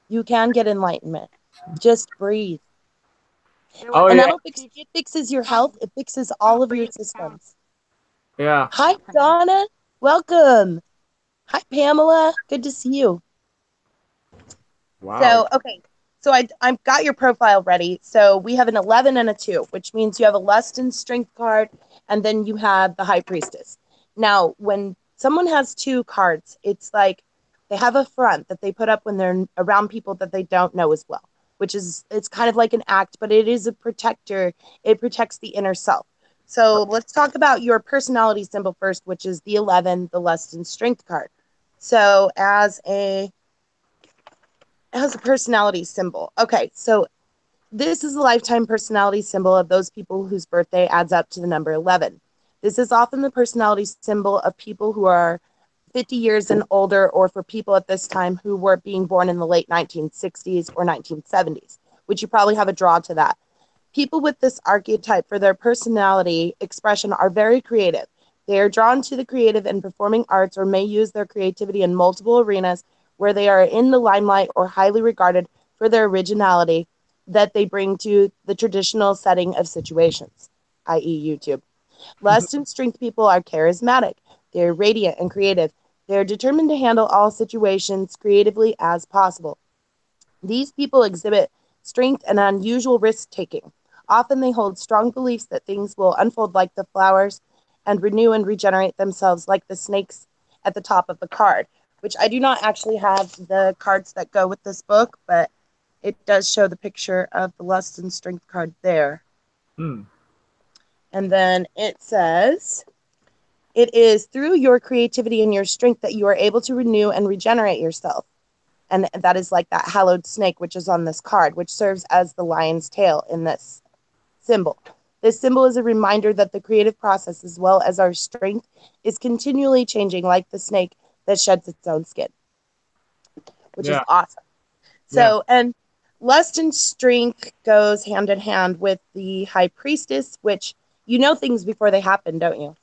You can get enlightenment. Just breathe. Oh And yeah, it fixes your health. It fixes all of your systems. yeah. Hi, Donna. Welcome. Hi, Pamela. Good to see you. Wow. So, okay. So I've got your profile ready. So we have an 11 and a 2, which means you have a lust and strength card, and then you have the high priestess. Now, when someone has 2 cards, it's like they have a front that they put up when they're around people that they don't know as well, it's kind of like an act, but it is a protector. It protects the inner self. So let's talk about your personality symbol first, which is the 11, the lust and strength card. So as a personality symbol. Okay, so this is a lifetime personality symbol of those people whose birthday adds up to the number 11. This is often the personality symbol of people who are 50 years and older, or for people at this time who were being born in the late 1960s or 1970s, which you probably have a draw to that. People with this archetype for their personality expression are very creative. They are drawn to the creative and performing arts, or may use their creativity in multiple arenas where they are in the limelight or highly regarded for their originality that they bring to the traditional setting of situations, i.e., YouTube. Lust and strength people are charismatic. They're radiant and creative. They're determined to handle all situations creatively as possible. These people exhibit strength and unusual risk taking. Often they hold strong beliefs that things will unfold like the flowers and renew and regenerate themselves like the snakes at the top of the card, which I do not actually have the cards that go with this book, but it does show the picture of the lust and strength card there. Hmm. And then it says, it is through your creativity and your strength that you are able to renew and regenerate yourself. And that is like that hallowed snake, which is on this card, which serves as the lion's tail in this symbol. This symbol is a reminder that the creative process, as well as our strength, is continually changing like the snake that sheds its own skin, which is Yeah. awesome. Yeah. So, and lust and strength goes hand in hand with the high priestess, which you know things before they happen, don't you?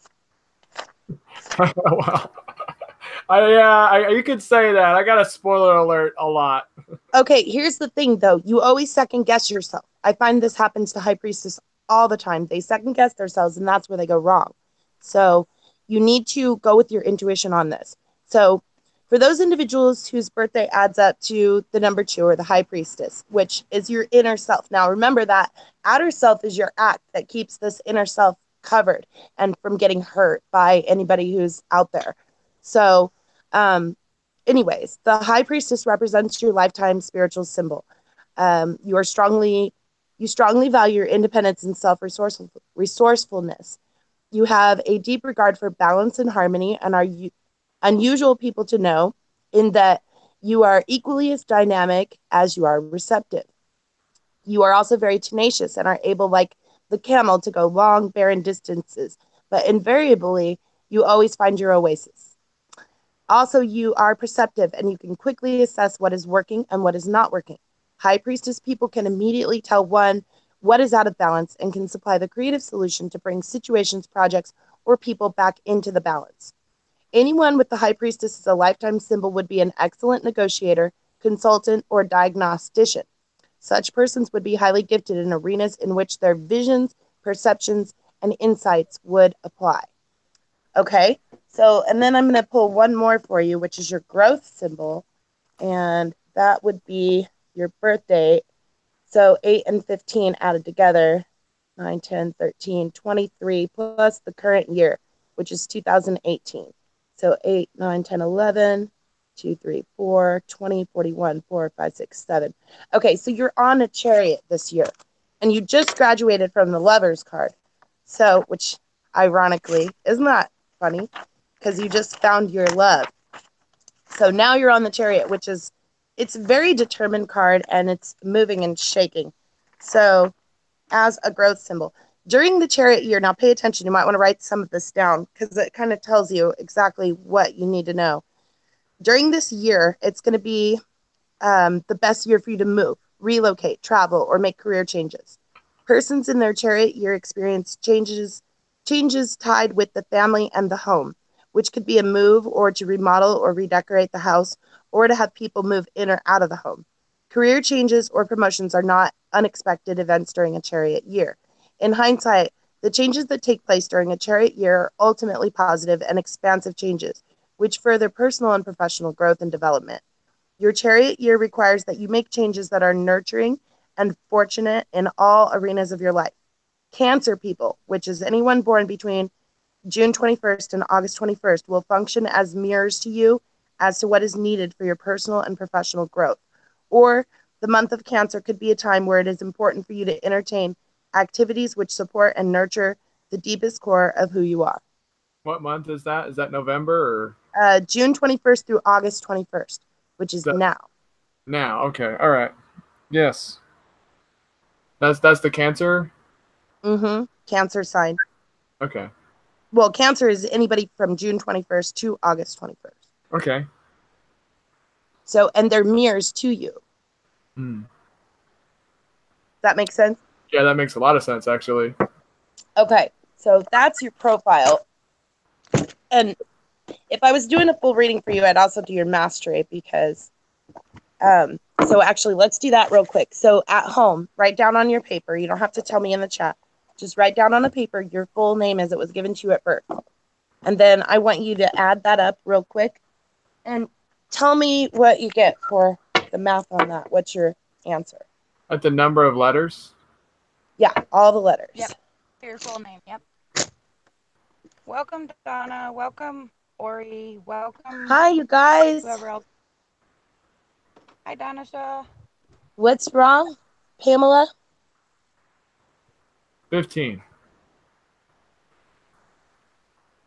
Wow. You could say that. I got a spoiler alert a lot. Okay, here's the thing though. You always second guess yourself. I find this happens to high priestess all the time. They second guess themselves and that's where they go wrong. So you need to go with your intuition on this. So for those individuals whose birthday adds up to the number 2 or the high priestess, which is your inner self. Now remember that outer self is your act that keeps this inner self covered and from getting hurt by anybody who's out there. So anyways, the high priestess represents your lifetime spiritual symbol. You strongly value your independence and resourcefulness. You have a deep regard for balance and harmony and are unusual people to know in that you are equally as dynamic as you are receptive. You are also very tenacious and are able, like the camel, to go long, barren distances, but invariably, you always find your oasis. Also, you are perceptive and you can quickly assess what is working and what is not working. High priestess people can immediately tell one what is out of balance and can supply the creative solution to bring situations, projects, or people back into the balance. Anyone with the high priestess as a lifetime symbol would be an excellent negotiator, consultant, or diagnostician. Such persons would be highly gifted in arenas in which their visions, perceptions, and insights would apply. Okay, so, and then I'm going to pull one more for you, which is your growth symbol, and that would be your birthday. So 8 and 15 added together, 9, 10, 13, 23, plus the current year, which is 2018. So 8, 9, 10, 11, 2, 3, 4, 20, 41, 4, 5, 6, 7. Okay, so you're on a chariot this year, and you just graduated from the lover's card. So, which ironically is not funny because you just found your love. So now you're on the chariot, which is, it's a very determined card and it's moving and shaking. So as a growth symbol during the chariot year, now pay attention. You might want to write some of this down because it kind of tells you exactly what you need to know. During this year, it's going to be the best year for you to move, relocate, travel, or make career changes. Persons in their chariot year experience changes tied with the family and the home, which could be a move or to remodel or redecorate the house or to have people move in or out of the home. Career changes or promotions are not unexpected events during a chariot year. In hindsight, the changes that take place during a chariot year are ultimately positive and expansive changes, which further personal and professional growth and development. Your chariot year requires that you make changes that are nurturing and fortunate in all arenas of your life. Cancer people, which is anyone born between June 21st and August 21st, will function as mirrors to you as to what is needed for your personal and professional growth. Or the month of Cancer could be a time where it is important for you to entertain activities which support and nurture the deepest core of who you are. What month is that? Is that November June 21st through August 21st, which is or now. now? Okay, all right. Yes, that's the Cancer. Cancer sign. Okay. Well, Cancer is anybody from June 21st to August 21st. Okay. So, and they're mirrors to you. Mm. That makes sense? Yeah, that makes a lot of sense, actually. Okay, so that's your profile. And if I was doing a full reading for you, I'd also do your mastery because, so actually, let's do that real quick. So at home, write down on your paper, you don't have to tell me in the chat, just write down on a paper your full name as it was given to you at birth. And then I want you to add that up real quick and tell me what you get for the math on that. What's your answer? At the number of letters? Yeah, all the letters. Yep. Your full name. Yep. Welcome, Donna. Welcome, Ori. Welcome. Hi, you guys. Whoever else. Hi, Donna Shaw. What's wrong, Pamela? 15.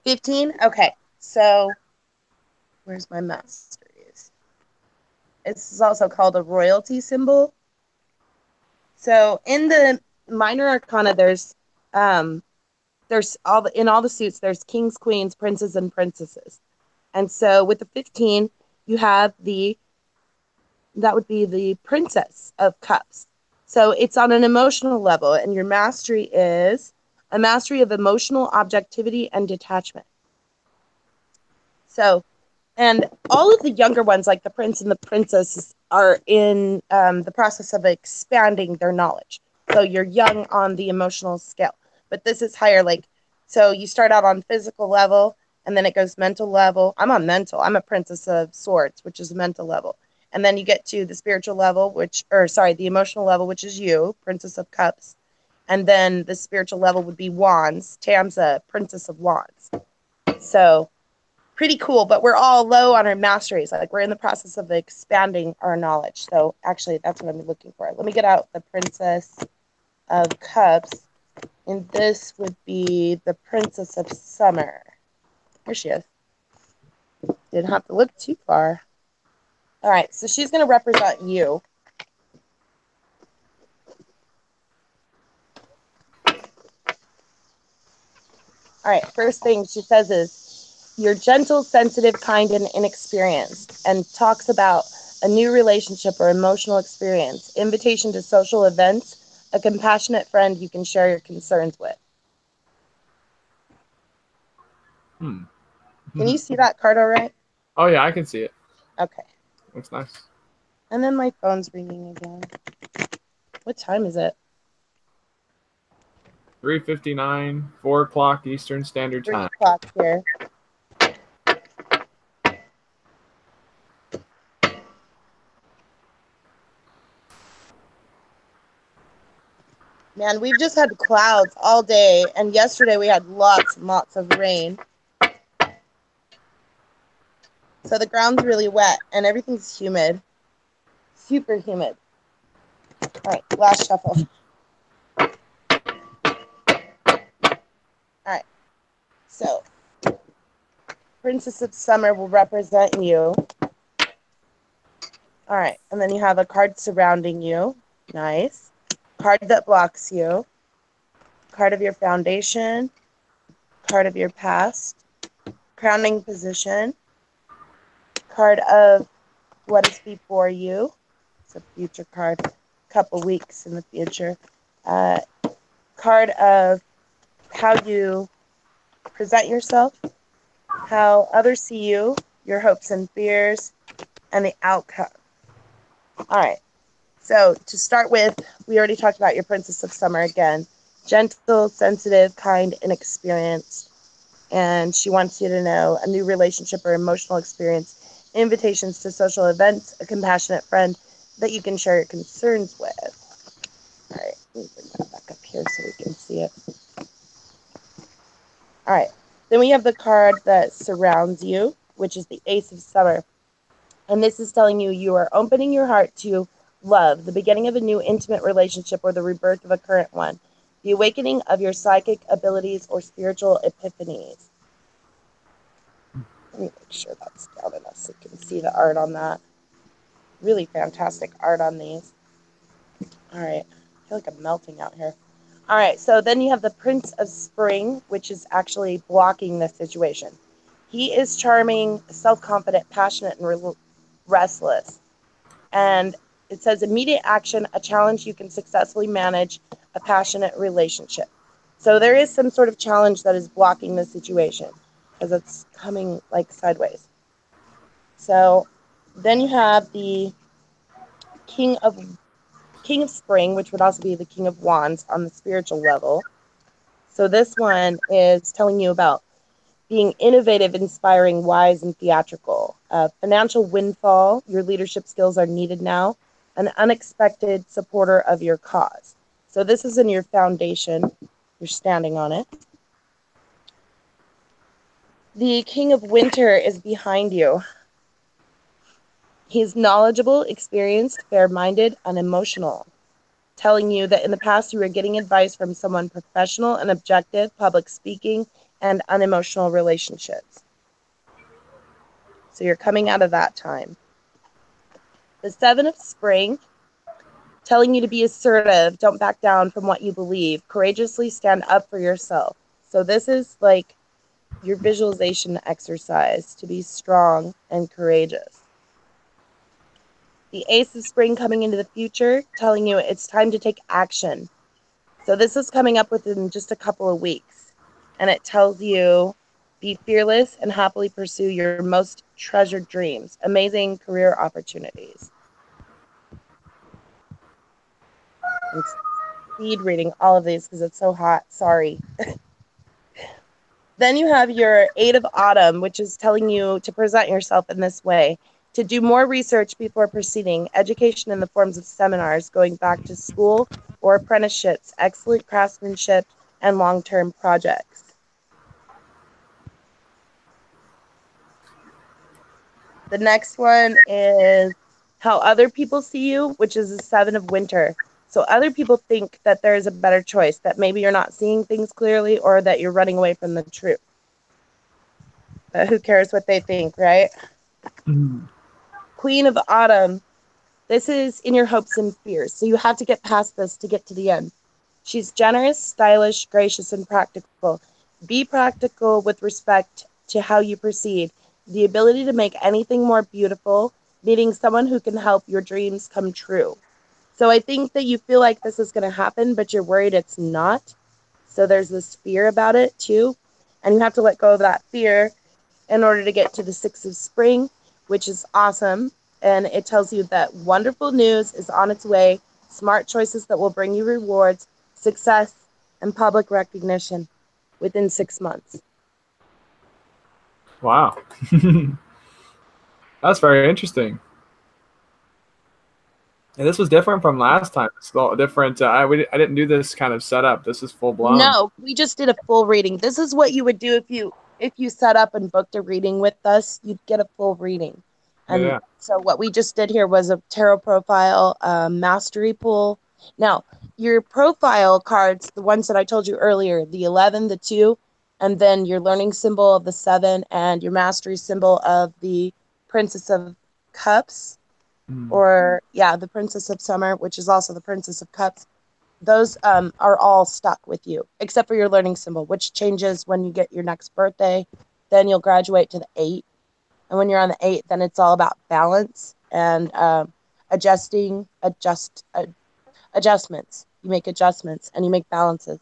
15? Okay, so where's my masteries? This is also called a royalty symbol. So in the minor arcana, there's all the suits, there's kings, queens, princes, and princesses. And so with the 15, you have that would be the Princess of Cups. So it's on an emotional level, and your mastery is a mastery of emotional objectivity and detachment. So And all of the younger ones, like the prince and the princess, are in the process of expanding their knowledge. So you're young on the emotional scale, but this is higher. Like, so you start out on physical level, and then it goes mental level. I'm on mental. I'm a princess of swords, which is a mental level. And then you get to the spiritual level, the emotional level, which is you, princess of cups. And then the spiritual level would be wands. Tam's a princess of wands. So pretty cool, but we're all low on our masteries. Like, we're in the process of expanding our knowledge. So actually, that's what I'm looking for. Let me get out the Princess of Cups, and this would be the Princess of Summer. Here she is. Didn't have to look too far. All right, so she's going to represent you. All right, first thing she says is, you're gentle, sensitive, kind, and inexperienced, and talks about a new relationship or emotional experience, invitation to social events, a compassionate friend you can share your concerns with. Hmm. Can you see that card all right? Oh yeah, I can see it. Okay. Looks nice. And then my phone's ringing again. What time is it? 3:59, 4 o'clock Eastern Standard 3 Time. o'clock here. Man, we've just had clouds all day, and yesterday we had lots and lots of rain. So the ground's really wet, and everything's humid. Super humid. All right, last shuffle. All right, so Princess of Summer will represent you. All right, and then you have a card surrounding you. Nice. Card that blocks you. Card of your foundation. Card of your past. Crowning position. Card of what is before you. It's a future card. Couple weeks in the future. Card of how you present yourself, how others see you, your hopes and fears, and the outcome. All right. So to start with, we already talked about your Princess of Summer again. Gentle, sensitive, kind, and experienced. And she wants you to know a new relationship or emotional experience, invitations to social events, a compassionate friend that you can share your concerns with. All right, let me bring that back up here so we can see it. All right, then we have the card that surrounds you, which is the Ace of Summer. And this is telling you you are opening your heart to love, the beginning of a new intimate relationship or the rebirth of a current one, the awakening of your psychic abilities or spiritual epiphanies. Let me make sure that's down enough so you can see the art on that. Really fantastic art on these. All right, I feel like I'm melting out here. All right, so then you have the Prince of Spring, which is actually blocking this situation. He is charming, self-confident, passionate, and restless. And it says immediate action, a challenge you can successfully manage, a passionate relationship. So there is some sort of challenge that is blocking the situation because it's coming like sideways. So then you have the King of Spring, which would also be the King of Wands on the spiritual level. So this one is telling you about being innovative, inspiring, wise, and theatrical. Financial windfall, your leadership skills are needed now. An unexpected supporter of your cause. So this is in your foundation. You're standing on it. The King of Winter is behind you. He's knowledgeable, experienced, fair-minded, unemotional, telling you that in the past you were getting advice from someone professional and objective, public speaking, and unemotional relationships. So you're coming out of that time. The Seven of Spring, telling you to be assertive, don't back down from what you believe, courageously stand up for yourself. So this is like your visualization exercise to be strong and courageous. The Ace of Spring coming into the future, telling you it's time to take action. So this is coming up within just a couple of weeks. And it tells you Be fearless and happily pursue your most treasured dreams. Amazing career opportunities. I'm speed reading all of these because it's so hot. Sorry. Then you have your Eight of Autumn, which is telling you to present yourself in this way, to do more research before proceeding, education in the forms of seminars, going back to school or apprenticeships, excellent craftsmanship, and long term projects. The next one is how other people see you, which is the Seven of Winter. So other people think that there is a better choice, that maybe you're not seeing things clearly or that you're running away from the truth. But who cares what they think, right? Mhm. Queen of Autumn. This is in your hopes and fears. So you have to get past this to get to the end. She's generous, stylish, gracious, and practical. Be practical with respect to how you proceed. The ability to make anything more beautiful, meeting someone who can help your dreams come true. So I think that you feel like this is going to happen, but you're worried it's not. So there's this fear about it too. And you have to let go of that fear in order to get to the Six of Spring, which is awesome. And it tells you that wonderful news is on its way, smart choices that will bring you rewards, success, and public recognition within 6 months. Wow. That's very interesting. And this was different from last time. It's a little different. I didn't do this kind of setup. This is full blown. No, we just did a full reading. This is what you would do if you set up and booked a reading with us. You'd get a full reading. And Yeah. so what we just did here was a tarot profile, mastery pool. Now, your profile cards, the ones that I told you earlier, the 11, the 2, and then your learning symbol of the 7 and your mastery symbol of the Princess of Cups, Mm. or yeah, the Princess of Summer, which is also the Princess of Cups. Those are all stuck with you, except for your learning symbol, which changes when you get your next birthday. Then you'll graduate to the 8. And when you're on the 8, then it's all about balance and adjustments. You make adjustments and you make balances.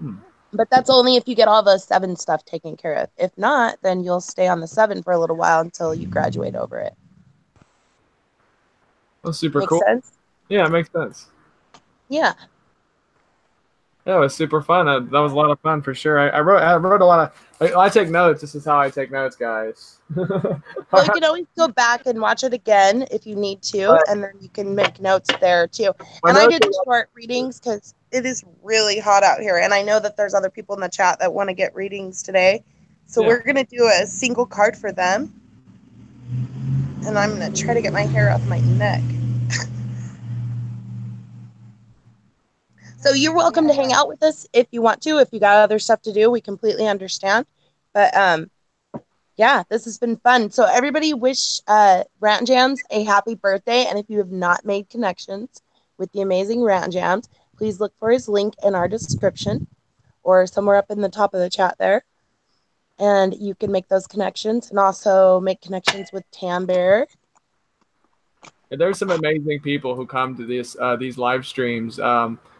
Hmm. But that's only if you get all the 7 stuff taken care of. If not, then you'll stay on the 7 for a little while until you graduate over it. That's super Makes cool. sense? Yeah, it makes sense. Yeah. Yeah, it was super fun. That was a lot of fun for sure. I wrote a lot of. I take notes. This is how I take notes, guys. Well, you can always go back and watch it again if you need to, But and then you can make notes there too. my And I notes did are the short readings because it is really hot out here, and I know that there's other people in the chat that want to get readings today. So yeah. we're gonna do a single card for them, and I'm gonna try to get my hair off my neck. So you're welcome to hang out with us if you want to. If you got other stuff to do, we completely understand. But yeah, this has been fun. So everybody wish Rant Jamz a happy birthday. And if you have not made connections with the amazing Rant Jamz, please look for his link in our description or somewhere up in the top of the chat there. And you can make those connections and also make connections with Tam Bear. There's some amazing people who come to these live streams.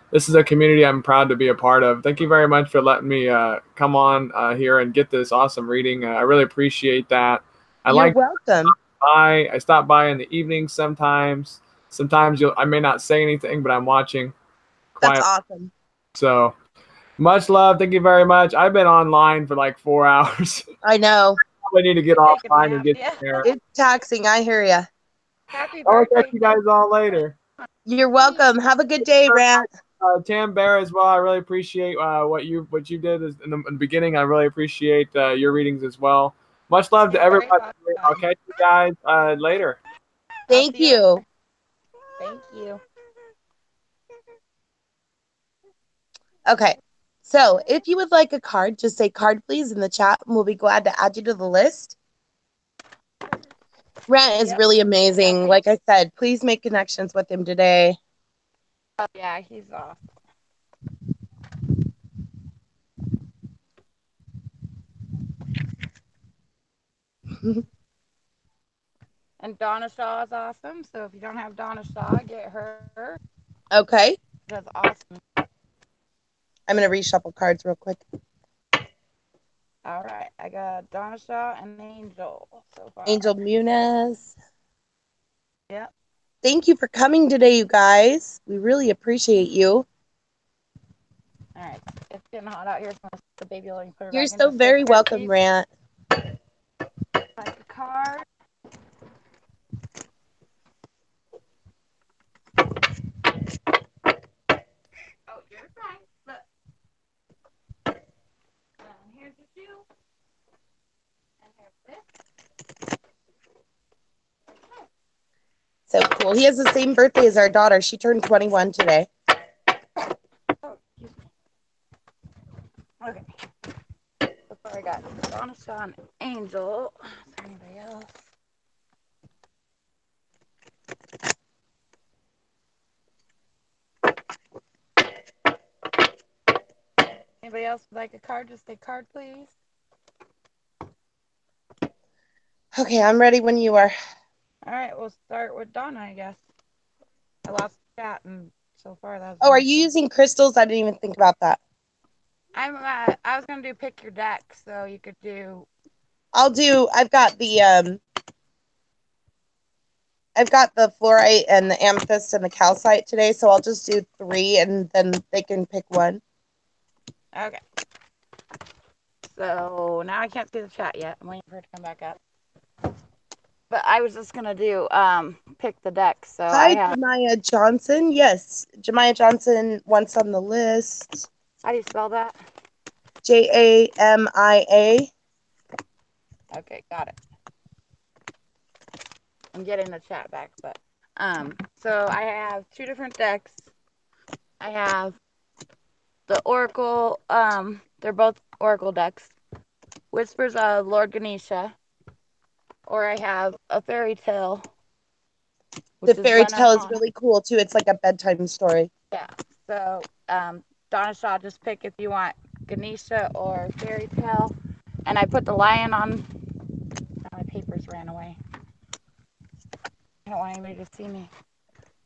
This is a community I'm proud to be a part of. Thank you very much for letting me come on here and get this awesome reading. I really appreciate that. I You're like welcome. I stop by in the evenings sometimes. Sometimes I may not say anything, but I'm watching That's quiet. awesome. So much love. Thank you very much. I've been online for like 4 hours. I know. I need to get Take a offline and nap, get yeah. there. It's taxing. I hear you. Happy I'll catch birthday. you guys all later. You're welcome. Have a good day, Rant. Tam Bear as well. I really appreciate what you did in the beginning. I really appreciate your readings as well. Much love to You're very everybody. I'll welcome. catch you guys later. I'll Thank see you. you. Thank you. Okay. So if you would like a card, just say card please in the chat and we'll be glad to add you to the list. Rant is Yep. really amazing. Like I said, please make connections with him today. Oh, yeah, he's awesome. And Donna Shaw is awesome. So if you don't have Donna Shaw, get her. Okay. That's awesome. I'm going to reshuffle cards real quick. All right, I got Donna Shaw and Angel so far. Angel Muniz. Yep. Thank you for coming today, you guys. We really appreciate you. All right, it's getting hot out here, so the baby let me put her You're back in. so Just take very care, welcome, please. Rant. Like a card. Oh, you're fine. Look. Here's your shoe. And here's this. So cool. He has the same birthday as our daughter. She turned 21 today. Oh, excuse me. Okay. So far I got Donna Shaw and Angel. Is there anybody else? Anybody else would like a card? Just a card, please. Okay, I'm ready when you are. All right, we'll start with Donna, I guess. I lost the chat, and so far that Oh, hasn't are helped. you using crystals? I didn't even think about that. I was gonna do pick your deck, so you could do. I've got the fluorite and the amethyst and the calcite today, so I'll just do 3 and then they can pick one. Okay. So now I can't see the chat yet. I'm waiting for it to come back up. But I was just gonna do pick the deck. So I Hi, have. Jemiah Johnson. Yes, Jemiah Johnson once on the list. How do you spell that? Jamia. Okay, got it. I'm getting the chat back, but so I have two different decks. I have the Oracle. They're both Oracle decks. Whispers of Lord Ganesha, or I have a fairy tale, The which is fairy tale is Lenormand. really cool too. It's like a bedtime story. Yeah. So Donna Shaw, just pick if you want Ganesha or fairy tale, and I put the lion on. My papers ran away. I don't want anybody to see me.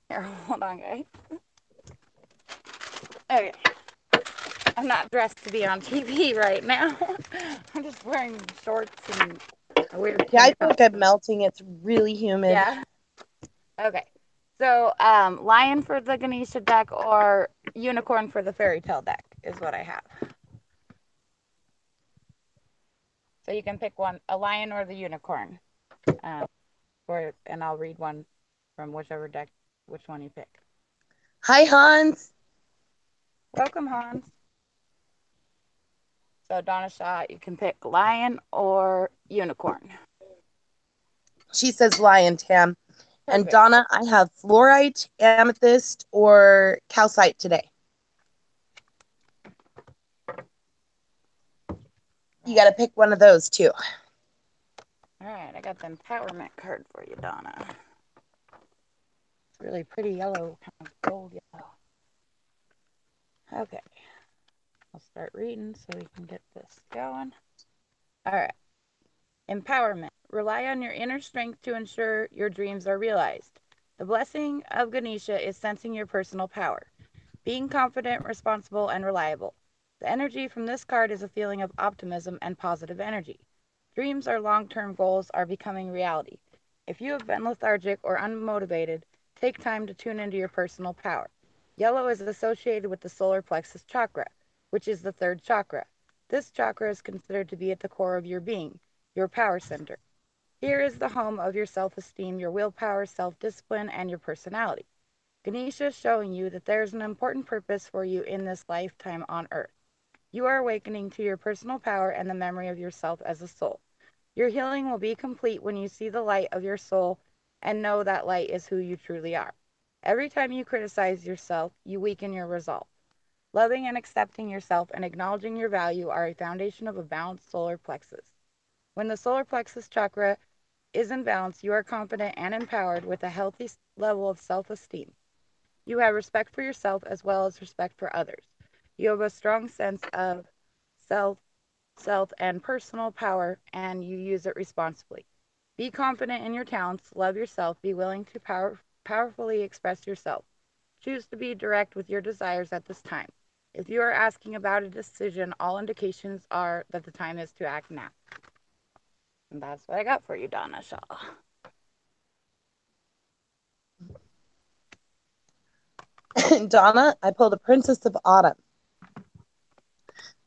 Here, hold on, guys. Okay. I'm not dressed to be on TV right now. I'm just wearing shorts and a weird Yeah, I tank feel top. like I'm melting. It's really humid. Yeah. Okay. So, lion for the Ganesha deck or unicorn for the fairy tale deck is what I have. So you can pick one, a lion or the unicorn, and I'll read one from whichever deck, which one you pick. Hi, Hans. Welcome, Hans. So Donna Shaw, you can pick lion or unicorn. She says lion, Tam. And Perfect. Donna, I have fluorite, amethyst, or calcite today. You got to pick one of those too. All right, I got the empowerment card for you, Donna. It's really pretty yellow, kind of gold yellow. Okay, I'll start reading so we can get this going. All right. Empowerment. Rely on your inner strength to ensure your dreams are realized. The blessing of Ganesha is sensing your personal power, being confident, responsible, and reliable. The energy from this card is a feeling of optimism and positive energy. Dreams or long term goals are becoming reality. If you have been lethargic or unmotivated, take time to tune into your personal power. Yellow is associated with the solar plexus chakra, which is the third chakra. This chakra is considered to be at the core of your being, your power center. Here is the home of your self esteem, your willpower, self discipline, and your personality. Ganesha is showing you that there is an important purpose for you in this lifetime on Earth. You are awakening to your personal power and the memory of yourself as a soul. Your healing will be complete when you see the light of your soul and know that light is who you truly are. Every time you criticize yourself, you weaken your resolve. Loving and accepting yourself and acknowledging your value are a foundation of a balanced solar plexus. When the solar plexus chakra is in balance, you are confident and empowered with a healthy level of self esteem. You have respect for yourself as well as respect for others. You have a strong sense of self, and personal power, and you use it responsibly. Be confident in your talents, love yourself, be willing to powerfully express yourself. Choose to be direct with your desires at this time. If you are asking about a decision, all indications are that the time is to act now. And that's what I got for you, Donna Shaw. Donna, I pulled a Princess of Autumn.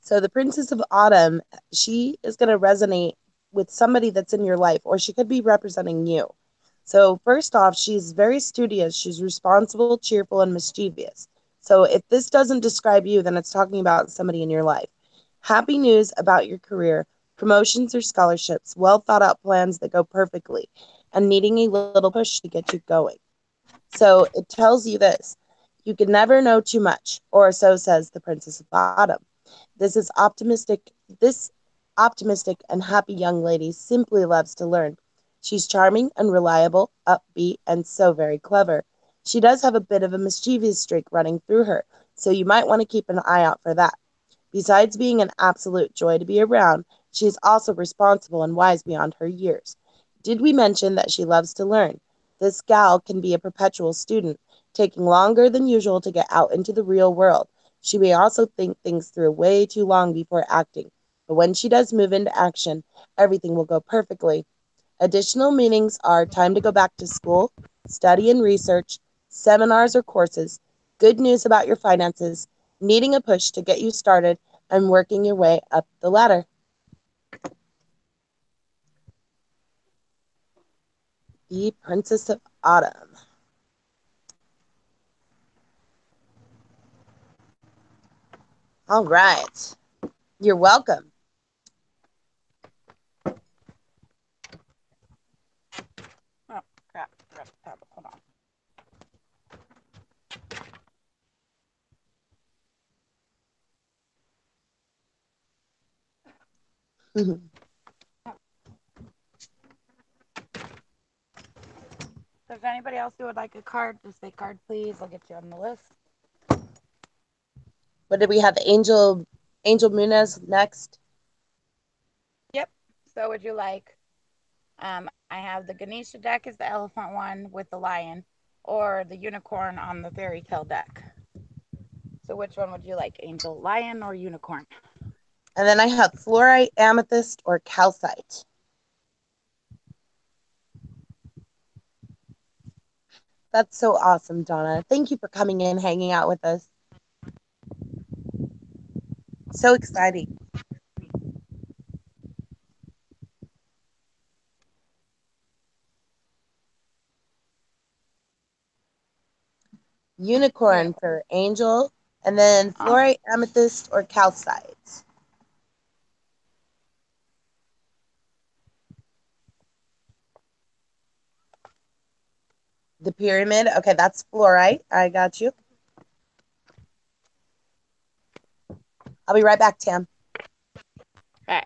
So the Princess of Autumn, she is going to resonate with somebody that's in your life, or she could be representing you. So first off, she's very studious. She's responsible, cheerful, and mischievous. So if this doesn't describe you, then it's talking about somebody in your life. Happy news about your career, promotions or scholarships, well thought out plans that go perfectly, and needing a little push to get you going. So it tells you this: you can never know too much, or so says the Princess of Autumn. This is optimistic. This optimistic and happy young lady simply loves to learn. She's charming and reliable, upbeat, and so very clever. She does have a bit of a mischievous streak running through her, so you might want to keep an eye out for that. Besides being an absolute joy to be around, she is also responsible and wise beyond her years. Did we mention that she loves to learn? This gal can be a perpetual student, taking longer than usual to get out into the real world. She may also think things through way too long before acting, but when she does move into action, everything will go perfectly. Additional meanings are time to go back to school, study and research, seminars or courses, good news about your finances, needing a push to get you started, and working your way up the ladder. The Princess of Autumn. All right. You're welcome. Oh, crap. Forgot the tablet. Hold on. If there's anybody else who would like a card, just say card, please. I'll get you on the list. What did we have? Angel Munez next. Yep. So would you like? I have the Ganesha deck is the elephant one with the lion, or the unicorn on the fairy tale deck. So which one would you like, Angel? Lion or unicorn? And then I have fluorite, amethyst, or calcite. That's so awesome, Donna. Thank you for coming in, hanging out with us. So exciting. Unicorn Unicorn. for Angel, and then Awesome. fluorite, amethyst, or calcite. The pyramid. Okay, that's fluorite. I got you. I'll be right back, Tam. Okay.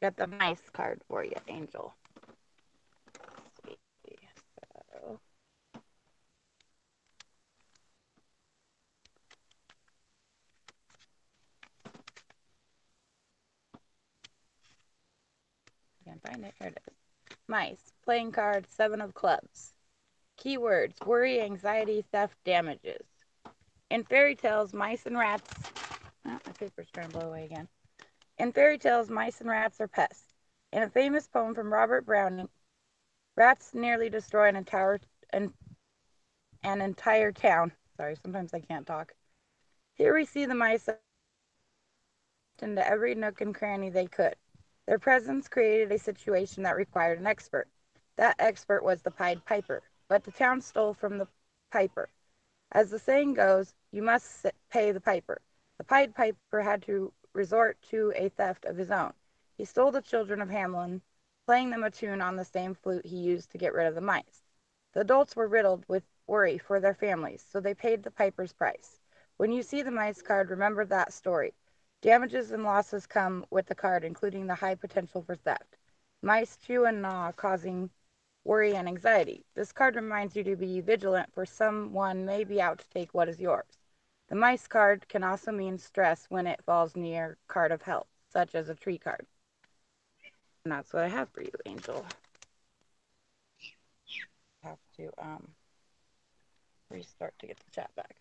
Got the mice card for you, Angel. Let's see. So, I can't find it. Here it is. Mice. Playing card, seven of clubs. Keywords: worry, anxiety, theft, damages. In fairy tales, mice and rats. Oh, my paper's trying to blow away again. In fairy tales, mice and rats are pests. In a famous poem from Robert Browning, rats nearly destroy an entire town. Sorry, sometimes I can't talk. Here we see the mice into every nook and cranny they could. Their presence created a situation that required an expert. That expert was the Pied Piper, but the town stole from the piper. As the saying goes, you must pay the piper. The Pied Piper had to resort to a theft of his own. He stole the children of Hamelin, playing them a tune on the same flute he used to get rid of the mice. The adults were riddled with worry for their families, so they paid the piper's price. When you see the mice card, remember that story. Damages and losses come with the card, including the high potential for theft. Mice chew and gnaw, causing worry and anxiety. This card reminds you to be vigilant, for someone may be out to take what is yours. The mice card can also mean stress when it falls near card of health, such as a tree card. And that's what I have for you, Angel. I have to restart to get the chat back.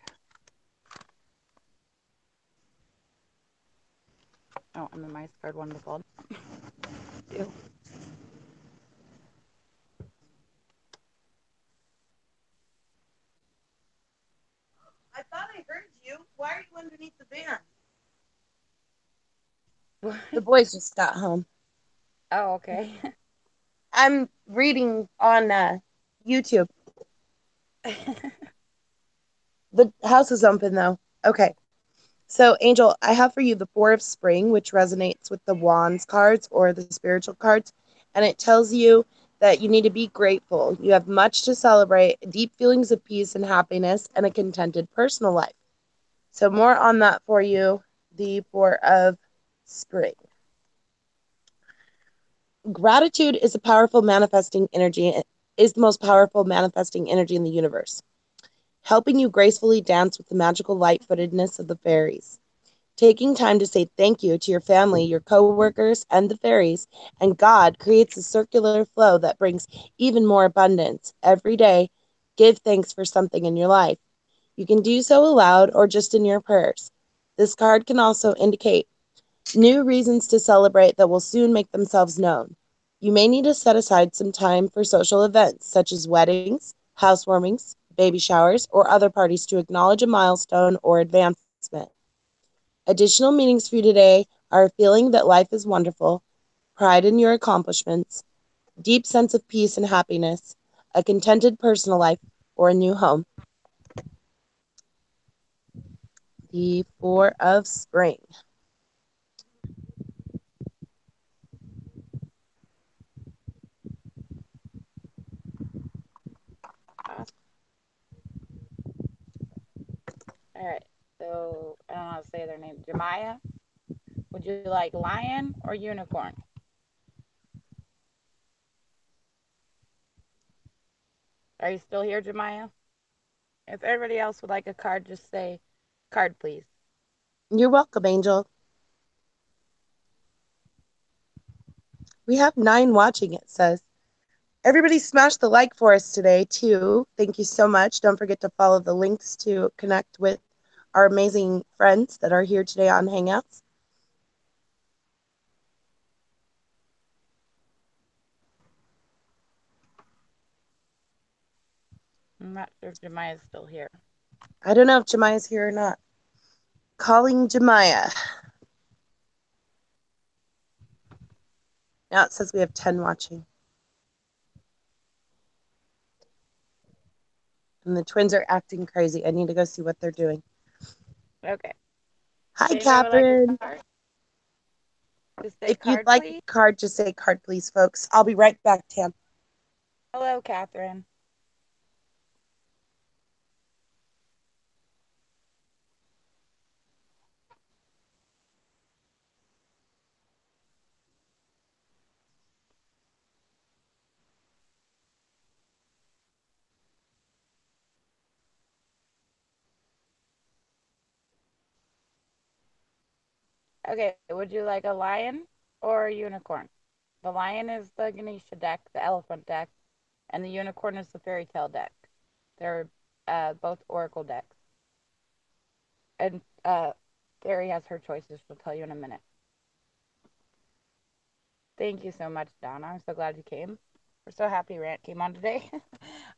Oh, and then my card wanted to fall down. Ew. I thought I heard you. Why are you underneath the van? The boys just got home. Oh, okay. I'm reading on YouTube. The house is open though. Okay. So, Angel, I have for you the Four of Spring, which resonates with the Wands cards or the spiritual cards. And it tells you that you need to be grateful. You have much to celebrate, deep feelings of peace and happiness, and a contented personal life. So, more on that for you. The Four of Spring. Gratitude is a powerful manifesting energy, is the most powerful manifesting energy in the universe, helping you gracefully dance with the magical light footedness of the fairies. Taking time to say thank you to your family, your coworkers, and the fairies, and God creates a circular flow that brings even more abundance. Every day, give thanks for something in your life. You can do so aloud or just in your prayers. This card can also indicate new reasons to celebrate that will soon make themselves known. You may need to set aside some time for social events such as weddings, housewarmings, baby showers, or other parties to acknowledge a milestone or advancement. Additional meanings for you today are a feeling that life is wonderful, pride in your accomplishments, deep sense of peace and happiness, a contented personal life, or a new home. The Four of Spring. Awesome. All right. So I don't know how to say their name. Jemiah. Would you like lion or unicorn? Are you still here, Jemiah? If everybody else would like a card, just say card, please. You're welcome, Angel. We have 9 watching, it says. Everybody smash the like for us today, too. Thank you so much. Don't forget to follow the links to connect with our amazing friends that are here today on Hangouts. I'm not sure if Jemiah's still here. I don't know if Jemiah's here or not. Calling Jemiah. Now it says we have 10 watching. And the twins are acting crazy. I need to go see what they're doing. Okay. Hi, Anybody would like a Catherine. card? Just say If you'd card, like a please. card, just say card, please, folks. I'll be right back, Tam. Hello, Catherine. Okay, would you like a lion or a unicorn? The lion is the Ganesha deck, the elephant deck, and the unicorn is the fairy tale deck. They're both oracle decks. And Fairy has her choices. She'll tell you in a minute. Thank you so much, Donna. I'm so glad you came. We're so happy Rant came on today.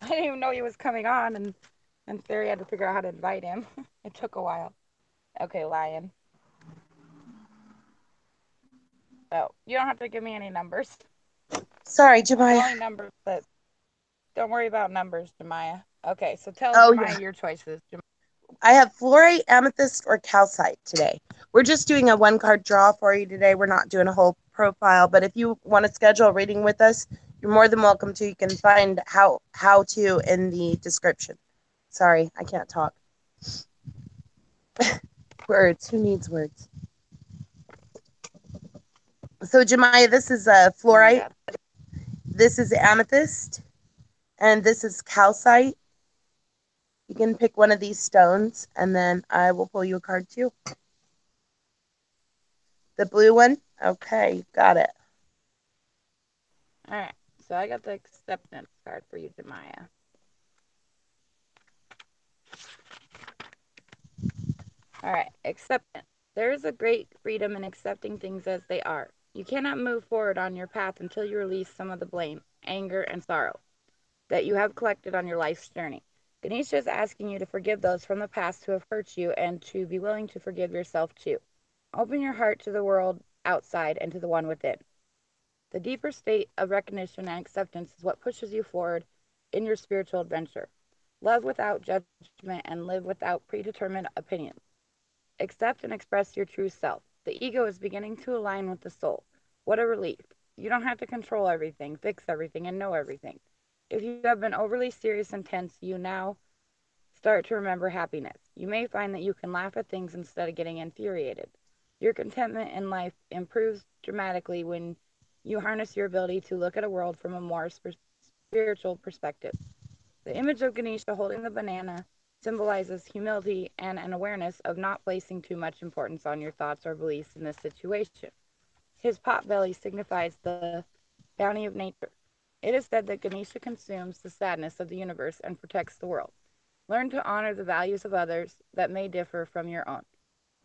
I didn't even know he was coming on, and Fairy had to figure out how to invite him. It took a while. Okay, lion. So you don't have to give me any numbers. Sorry, The Jemiah. only numbers that don't worry about numbers, Jemiah. Okay, so tell Oh, yeah. Jemiah your choices. I have fluorite, amethyst, or calcite today. We're just doing a 1 card draw for you today. We're not doing a whole profile, but if you want to schedule a reading with us, you're more than welcome to. You can find how to in the description. Sorry, I can't talk. Words. Who needs words? So, Jemiah, this is Oh my fluorite, God. this is amethyst, and this is calcite. You can pick one of these stones, and then I will pull you a card too. The blue one? Okay, got it. All right. So I got the acceptance card for you, Jemiah. All right, acceptance. There is a great freedom in accepting things as they are. You cannot move forward on your path until you release some of the blame, anger, and sorrow that you have collected on your life's journey. Ganesha is asking you to forgive those from the past who have hurt you and to be willing to forgive yourself too. Open your heart to the world outside and to the one within. The deeper state of recognition and acceptance is what pushes you forward in your spiritual adventure. Love without judgment and live without predetermined opinions. Accept and express your true self. The ego is beginning to align with the soul. What a relief. You don't have to control everything, fix everything, and know everything. If you have been overly serious and tense, you now start to remember happiness. You may find that you can laugh at things instead of getting infuriated. Your contentment in life improves dramatically when you harness your ability to look at a world from a more spiritual perspective. The image of Ganesha holding the banana symbolizes humility and an awareness of not placing too much importance on your thoughts or beliefs in this situation. His pot belly signifies the bounty of nature. It is said that Ganesha consumes the sadness of the universe and protects the world. Learn to honor the values of others that may differ from your own.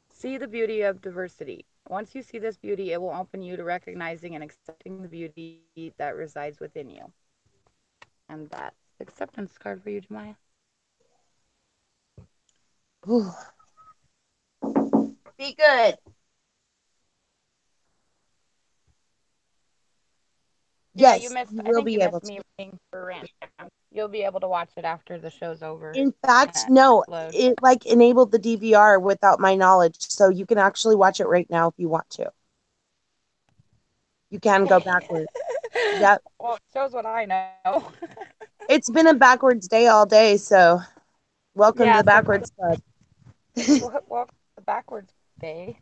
See the beauty of diversity. Once you see this beauty, it will open you to recognizing and accepting the beauty that resides within you. And that's the acceptance card for you, Jemiah. Ooh, be good. Yeah, you Yes, missed. you I will think you be able missed to. me reading for Rant. You'll be able to watch it after the show's over In and fact, no, upload. it like enabled the DVR without my knowledge, so you can actually watch it right now if you want to. You can go backwards. Yep. Well, it shows what I know. It's been a backwards day all day, so welcome to Yeah, the so backwards club. welcome to the backwards day.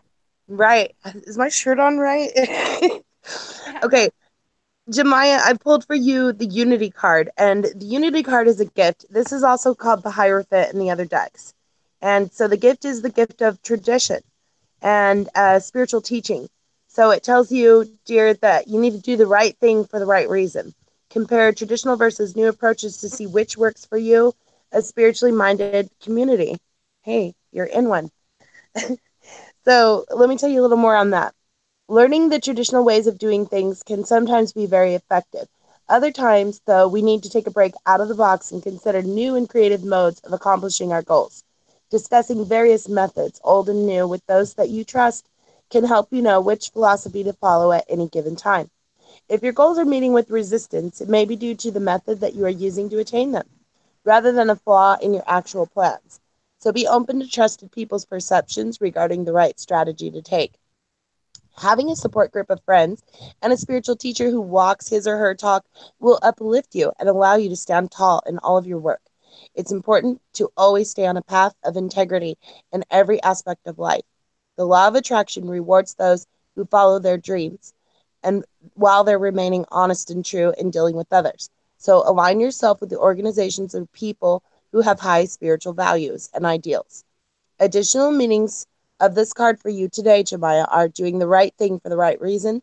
Right. Is my shirt on right? Yeah, Okay, Jemiah, I pulled for you the Unity card, and the Unity card is a gift. This is also called the Hierophant in the other decks. And so the gift is the gift of tradition and spiritual teaching. So it tells you, dear, that you need to do the right thing for the right reason. Compare traditional versus new approaches to see which works for you, a spiritually minded community. Hey, you're in one. So let me tell you a little more on that. Learning the traditional ways of doing things can sometimes be very effective. Other times, though, we need to take a break out of the box and consider new and creative modes of accomplishing our goals. Discussing various methods, old and new, with those that you trust can help you know which philosophy to follow at any given time. If your goals are meeting with resistance, it may be due to the method that you are using to attain them, rather than a flaw in your actual plans. So be open to trusted people's perceptions regarding the right strategy to take. Having a support group of friends and a spiritual teacher who walks his or her talk will uplift you and allow you to stand tall in all of your work. It's important to always stay on a path of integrity in every aspect of life. The law of attraction rewards those who follow their dreams and while they're remaining honest and true in dealing with others. So align yourself with the organizations and people who have high spiritual values and ideals. Additional meanings of this card for you today, Jemiah, are doing the right thing for the right reason,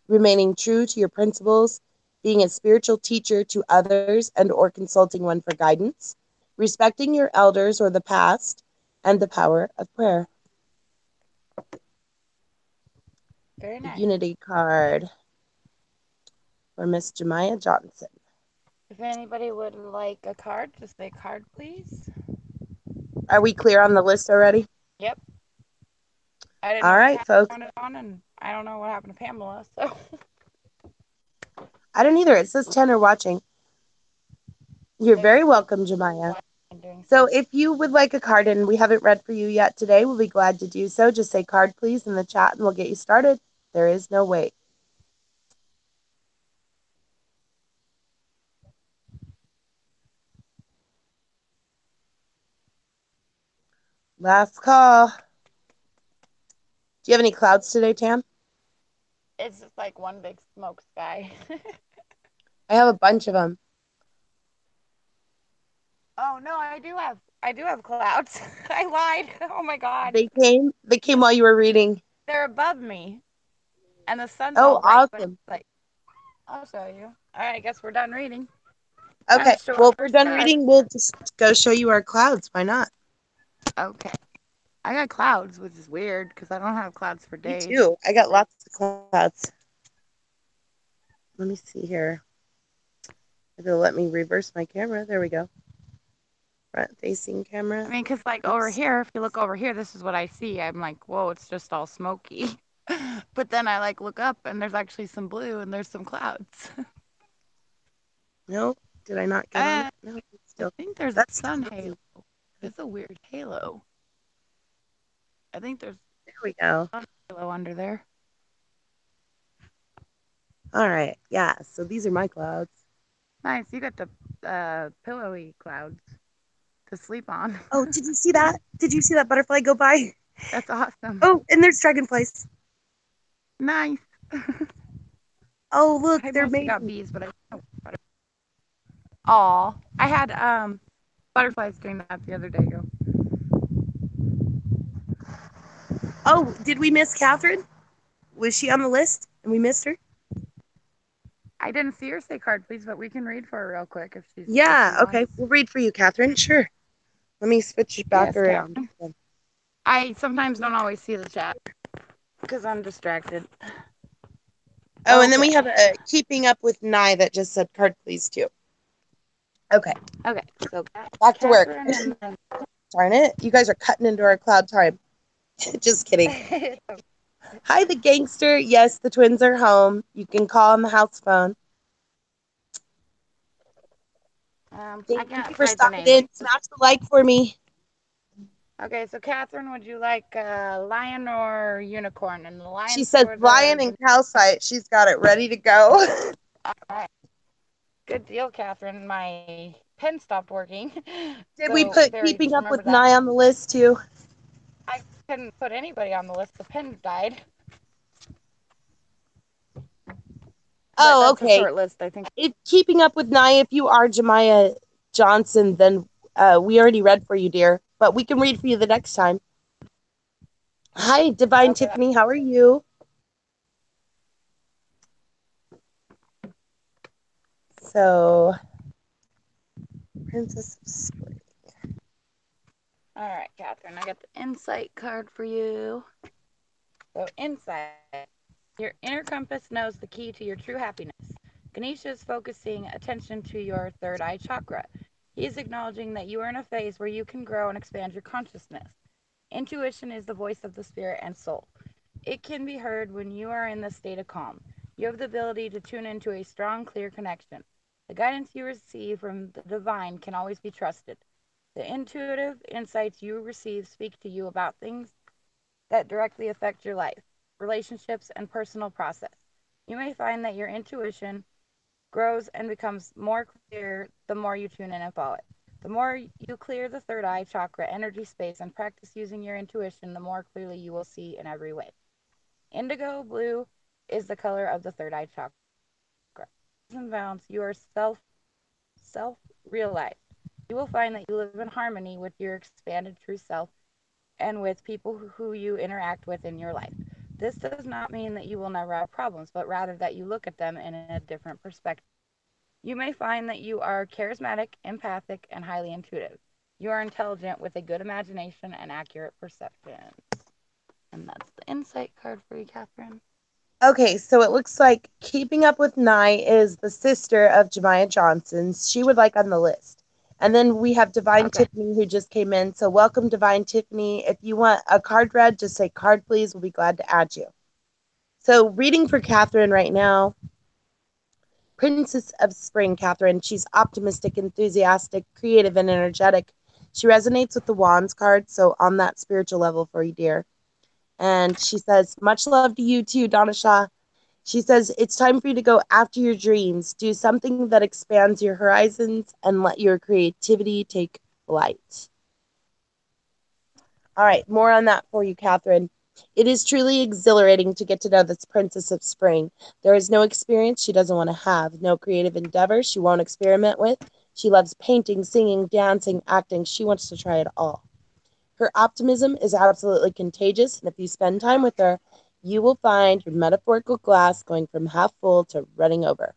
remaining true to your principles, being a spiritual teacher to others and or consulting one for guidance, respecting your elders or the past, and the power of prayer. very The nice. Unity card for Miss Jemiah Johnson. If anybody would like a card, just say card, please. Are we clear on the list already? Yep. I didn't All know right, Kat folks. wanted on, and I don't know what happened to Pamela. So I don't either. It says 10 are watching. You're there's very welcome, Jemiah. watching and doing So something. if you would like a card and we haven't read for you yet today, we'll be glad to do so. Just say card, please, in the chat and we'll get you started. There is no wait. Last call. Do you have any clouds today, Tam? It's just like one big smoke sky. I have a bunch of them. Oh no, I do have clouds. I lied. Oh my god. They came. They came while you were reading. They're above me, and the sun's all Oh, bright, but awesome. like I'll show you. All right, I guess we're done reading. Time Okay. to show Well, off if our we're done stars. reading, we'll just go show you our clouds. Why not? Okay. I got clouds, which is weird because I don't have clouds for Me days. too. I got lots of clouds. Let me see here. It'll let me reverse my camera. There we go. Front facing camera. I mean, because like over Oops. here, if you look over here, this is what I see. I'm like, whoa, it's just all smoky. But then I like look up and there's actually some blue and there's some clouds. No, did I not get on I it? No, it's I still. think there's a That's still sun moving. halo. It's a weird halo. I think there's There we go. a sun halo under there. All right. Yeah. So these are my clouds. Nice. You got the pillowy clouds to sleep on. Oh, did you see that? Did you see that butterfly go by? That's awesome. Oh, and there's dragonflies. Nice. Oh, look, I they're mostly got mating. bees, but aw, I had butterflies doing that the other day. Go. Oh, did we miss Catherine? Was she on the list and we missed her? I didn't see her say card, please, but we can read for her real quick if Yeah. she wants. Okay. We'll read for you, Catherine. Sure. Let me switch it back Yes, around. Catherine. I sometimes don't always see the chat because I'm distracted. Oh, and then we Okay. have a keeping up with Nye that just said card, please, too. Okay. Okay. So Back to work. Catherine and then Darn it. You guys are cutting into our cloud time. Just kidding. Hi, the gangster. Yes, the twins are home. You can call on the house phone. I Thank can't you for type their stopping names. in. Smash the like for me. Okay, so Catherine, would you like lion or unicorn? And the She lion's says for lion the and calcite. She's got it ready to go. all right. Good deal, Catherine. My pen stopped working, Did we so put very keeping just up remember with that. Nye on the list too? I couldn't put anybody on the list. The pen died, but Oh, that's a okay. short list. I think. If keeping up with Nye, if you are Jemiah Johnson, then we already read for you, dear. But we can read for you the next time. Hi, Divine Okay. Tiffany. How are you? So, Princess of Spring. All right, Catherine. I got the insight card for you. So insight. Your inner compass knows the key to your true happiness. Ganesha is focusing attention to your third eye chakra. He is acknowledging that you are in a phase where you can grow and expand your consciousness. Intuition is the voice of the spirit and soul. It can be heard when you are in the state of calm. You have the ability to tune into a strong, clear connection. The guidance you receive from the divine can always be trusted. The intuitive insights you receive speak to you about things that directly affect your life, relationships, and personal process. You may find that your intuition grows and becomes more clear the more you tune in and follow it. The more you clear the third eye chakra energy space and practice using your intuition, the more clearly you will see in every way. Indigo blue is the color of the third eye chakra. And bounds, you are self-realized. You will find that you live in harmony with your expanded true self and with people who you interact with in your life. This does not mean that you will never have problems, but rather that you look at them in a different perspective. You may find that you are charismatic, empathic, and highly intuitive. You are intelligent with a good imagination and accurate perception. And that's the insight card for you, Catherine. Okay, so it looks like Keeping Up with Nye is the sister of Jemiah Johnson's. She would like on the list. And then we have Divine Okay. Tiffany who just came in. So welcome, Divine Tiffany. If you want a card read, just say card, please. We'll be glad to add you. So reading for Catherine right now. Princess of Spring, Catherine. She's optimistic, enthusiastic, creative, and energetic. She resonates with the Wands card, so on that spiritual level for you, dear. And she says, much love to you too, Donna Shaw. She says, it's time for you to go after your dreams. Do something that expands your horizons and let your creativity take flight. All right, more on that for you, Catherine. It is truly exhilarating to get to know this Princess of Spring. There is no experience she doesn't want to have, no creative endeavor she won't experiment with. She loves painting, singing, dancing, acting. She wants to try it all. Her optimism is absolutely contagious, and if you spend time with her, you will find your metaphorical glass going from half full to running over.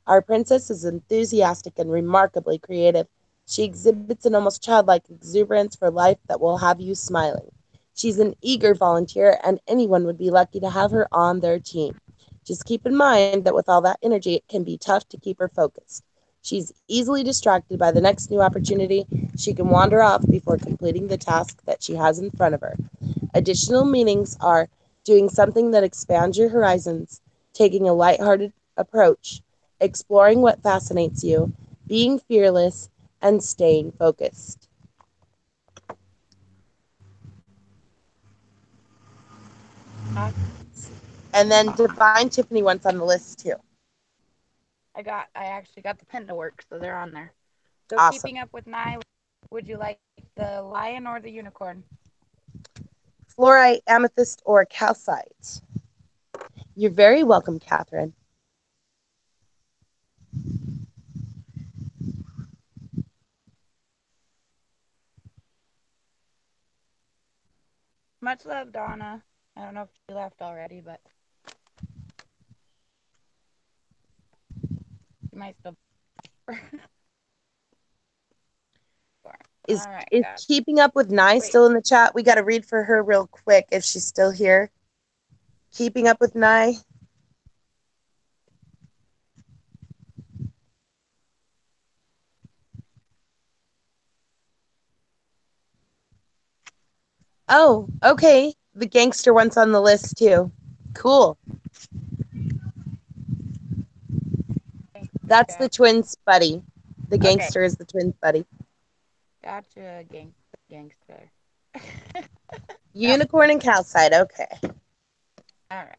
Our princess is enthusiastic and remarkably creative. She exhibits an almost childlike exuberance for life that will have you smiling. She's an eager volunteer, and anyone would be lucky to have her on their team. Just keep in mind that with all that energy, it can be tough to keep her focused. She's easily distracted by the next new opportunity. She can wander off before completing the task that she has in front of her. Additional meanings are doing something that expands your horizons, taking a lighthearted approach, exploring what fascinates you, being fearless, and staying focused. Awesome. And then Divine Tiffany wants on the list too. I actually got the pen to work, so they're on there. So Awesome. keeping up with Nye, would you like the lion or the unicorn? Fluorite, amethyst, or calcite? You're very welcome, Catherine. Much love, Donna. I don't know if she left already, but she might still. Is All right, is guys. keeping up with Nye Wait, still in the chat? We got to read for her real quick if she's still here. Keeping up with Nye. Oh, okay. The gangster one's on the list too. Cool. thanks, That's the Jack. twins' buddy. The Okay, gangster is the twins' buddy. gotcha, gangster. Yep. Unicorn and calcite. Okay. All right.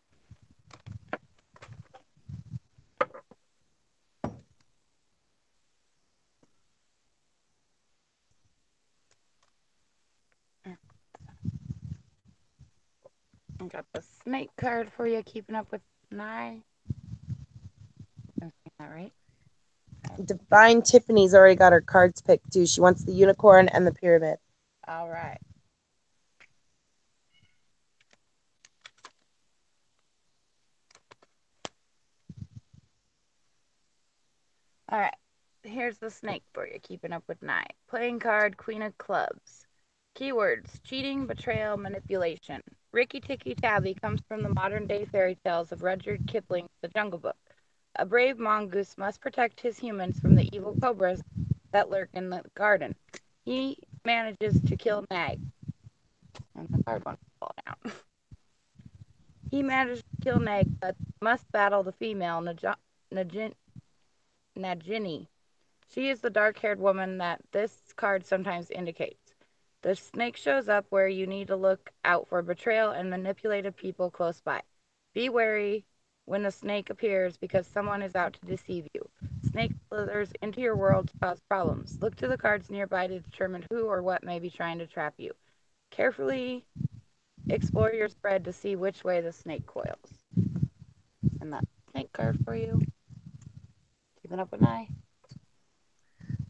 I got the snake card for you. Keeping up with Nye. I'm saying that right? Divine Tiffany's already got her cards picked too. She wants the unicorn and the pyramid. All right. All right. Here's the snake for you. Keeping up with Nye. Playing card, Queen of Clubs. Keywords: cheating, betrayal, manipulation. Ricky Tikki Tavi comes from the modern day fairy tales of Rudyard Kipling's The Jungle Book. A brave mongoose must protect his humans from the evil cobras that lurk in the garden. He manages to kill Nag. And the card wants to fall down. He manages to kill Nag, but must battle the female Nagini. She is the dark haired woman that this card sometimes indicates. The snake shows up where you need to look out for betrayal and manipulative people close by. Be wary when the snake appears because someone is out to deceive you. Snake slithers into your world to cause problems. Look to the cards nearby to determine who or what may be trying to trap you. Carefully explore your spread to see which way the snake coils. And that's the snake card for you. Keeping up with Nye.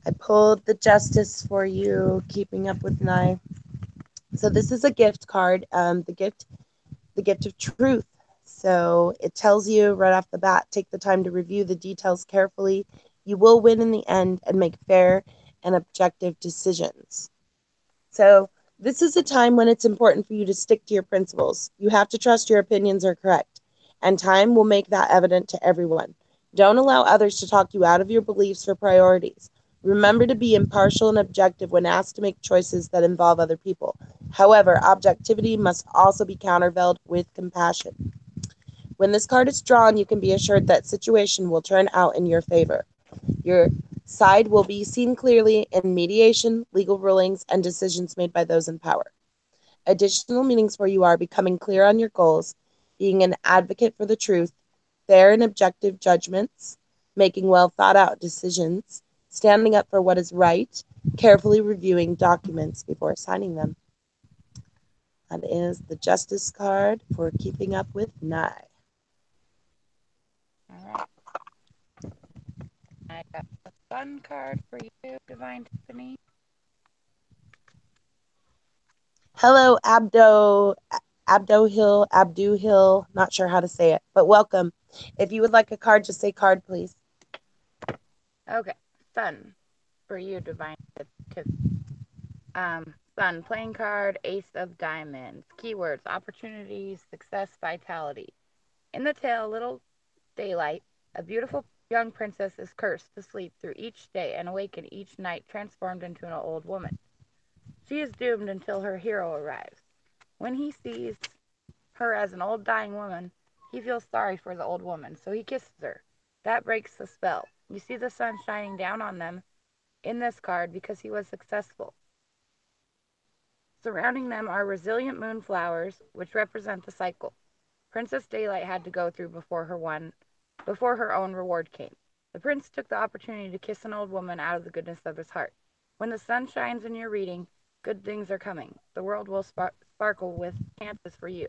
I pulled the justice for you. Keeping up with Nye. So this is a gift card. The gift of truth. So it tells you right off the bat, take the time to review the details carefully. You will win in the end and make fair and objective decisions. So this is a time when it's important for you to stick to your principles. You have to trust your opinions are correct, and time will make that evident to everyone. Don't allow others to talk you out of your beliefs or priorities. Remember to be impartial and objective when asked to make choices that involve other people. However, objectivity must also be countervailed with compassion. When this card is drawn, you can be assured that situation will turn out in your favor. Your side will be seen clearly in mediation, legal rulings, and decisions made by those in power. Additional meanings for you are becoming clear on your goals, being an advocate for the truth, fair and objective judgments, making well thought out decisions, standing up for what is right, carefully reviewing documents before signing them. That is the Justice card for keeping up with Nye. All right. I got the fun card for you, Divine Tiffany. Hello, Abdo Hill. Not sure how to say it, but welcome. If you would like a card, just say card, please. Okay, fun for you, Divine Tiffany. Sun, playing card, Ace of Diamonds. Keywords, opportunities, success, vitality. In the tale, Little Daylight, a beautiful young princess is cursed to sleep through each day and awaken each night transformed into an old woman. She is doomed until her hero arrives. When he sees her as an old dying woman, he feels sorry for the old woman, so he kisses her. That breaks the spell. You see the sun shining down on them in this card because he was successful. Surrounding them are resilient moonflowers, which represent the cycle Princess Daylight had to go through before her own reward came. The prince took the opportunity to kiss an old woman out of the goodness of his heart. When the sun shines in your reading, good things are coming. The world will sparkle with chances for you.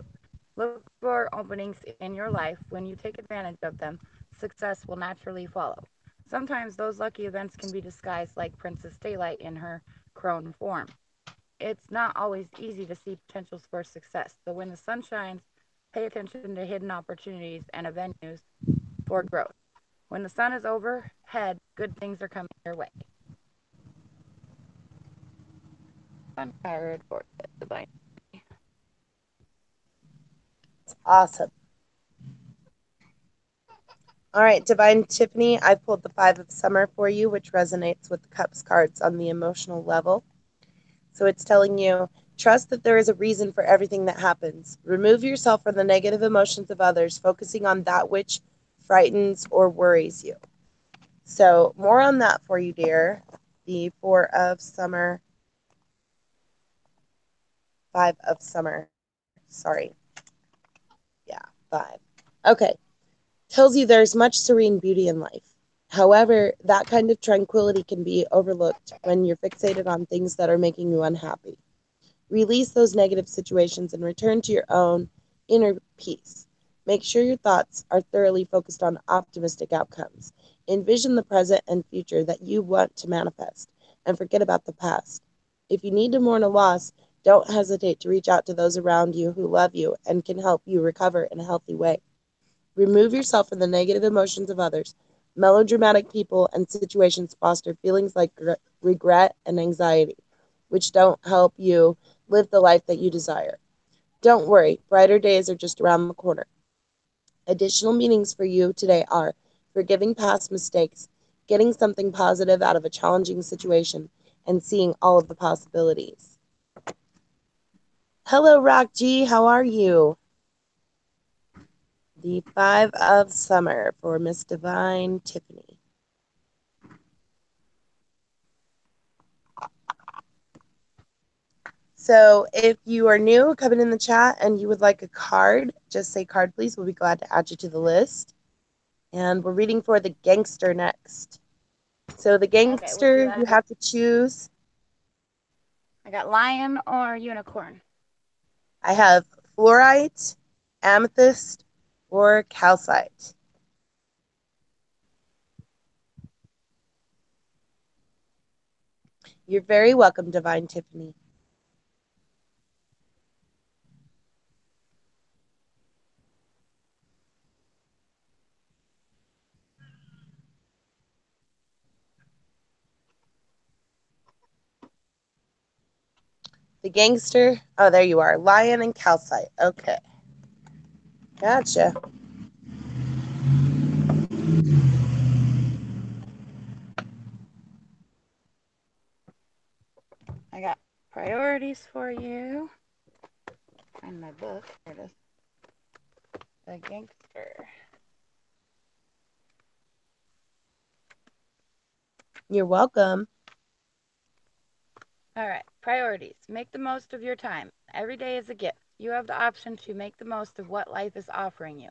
Look for openings in your life. When you take advantage of them, success will naturally follow. Sometimes those lucky events can be disguised like Princess Daylight in her crone form. It's not always easy to see potentials for success, so when the sun shines, pay attention to hidden opportunities and avenues for growth. When the sun is overhead, good things are coming your way. Sun card for the divine. Awesome. All right, Divine Tiffany, I pulled the Five of Summer for you, which resonates with the Cups cards on the emotional level. So it's telling you, trust that there is a reason for everything that happens. Remove yourself from the negative emotions of others, focusing on that which frightens or worries you. So more on that for you, dear. The Four of Summer, Five of Summer. Sorry. Yeah, five. Okay. Tells you there's much serene beauty in life. However, that kind of tranquility can be overlooked when you're fixated on things that are making you unhappy. Release those negative situations and return to your own inner peace. Make sure your thoughts are thoroughly focused on optimistic outcomes. Envision the present and future that you want to manifest and forget about the past. If you need to mourn a loss, don't hesitate to reach out to those around you who love you and can help you recover in a healthy way. Remove yourself from the negative emotions of others. Melodramatic people and situations foster feelings like regret and anxiety, which don't help you live the life that you desire. Don't worry, brighter days are just around the corner. Additional meanings for you today are forgiving past mistakes, getting something positive out of a challenging situation, and seeing all of the possibilities. Hello, Rock G. How are you? The Five of Summer for Miss Divine Tiffany. So if you are new, coming in the chat and you would like a card, just say card, please. We'll be glad to add you to the list. And we're reading for the gangster next. So the Okay, what do you gangster, you have? have to choose. I got lion or unicorn. I have fluorite, amethyst, or calcite. You're very welcome, Divine Tiffany. The gangster, oh, there you are. Lion and calcite. Okay. Gotcha. I got priorities for you. Find my book. Here it is. The gangster. You're welcome. All right, priorities. Make the most of your time. Every day is a gift. You have the option to make the most of what life is offering you.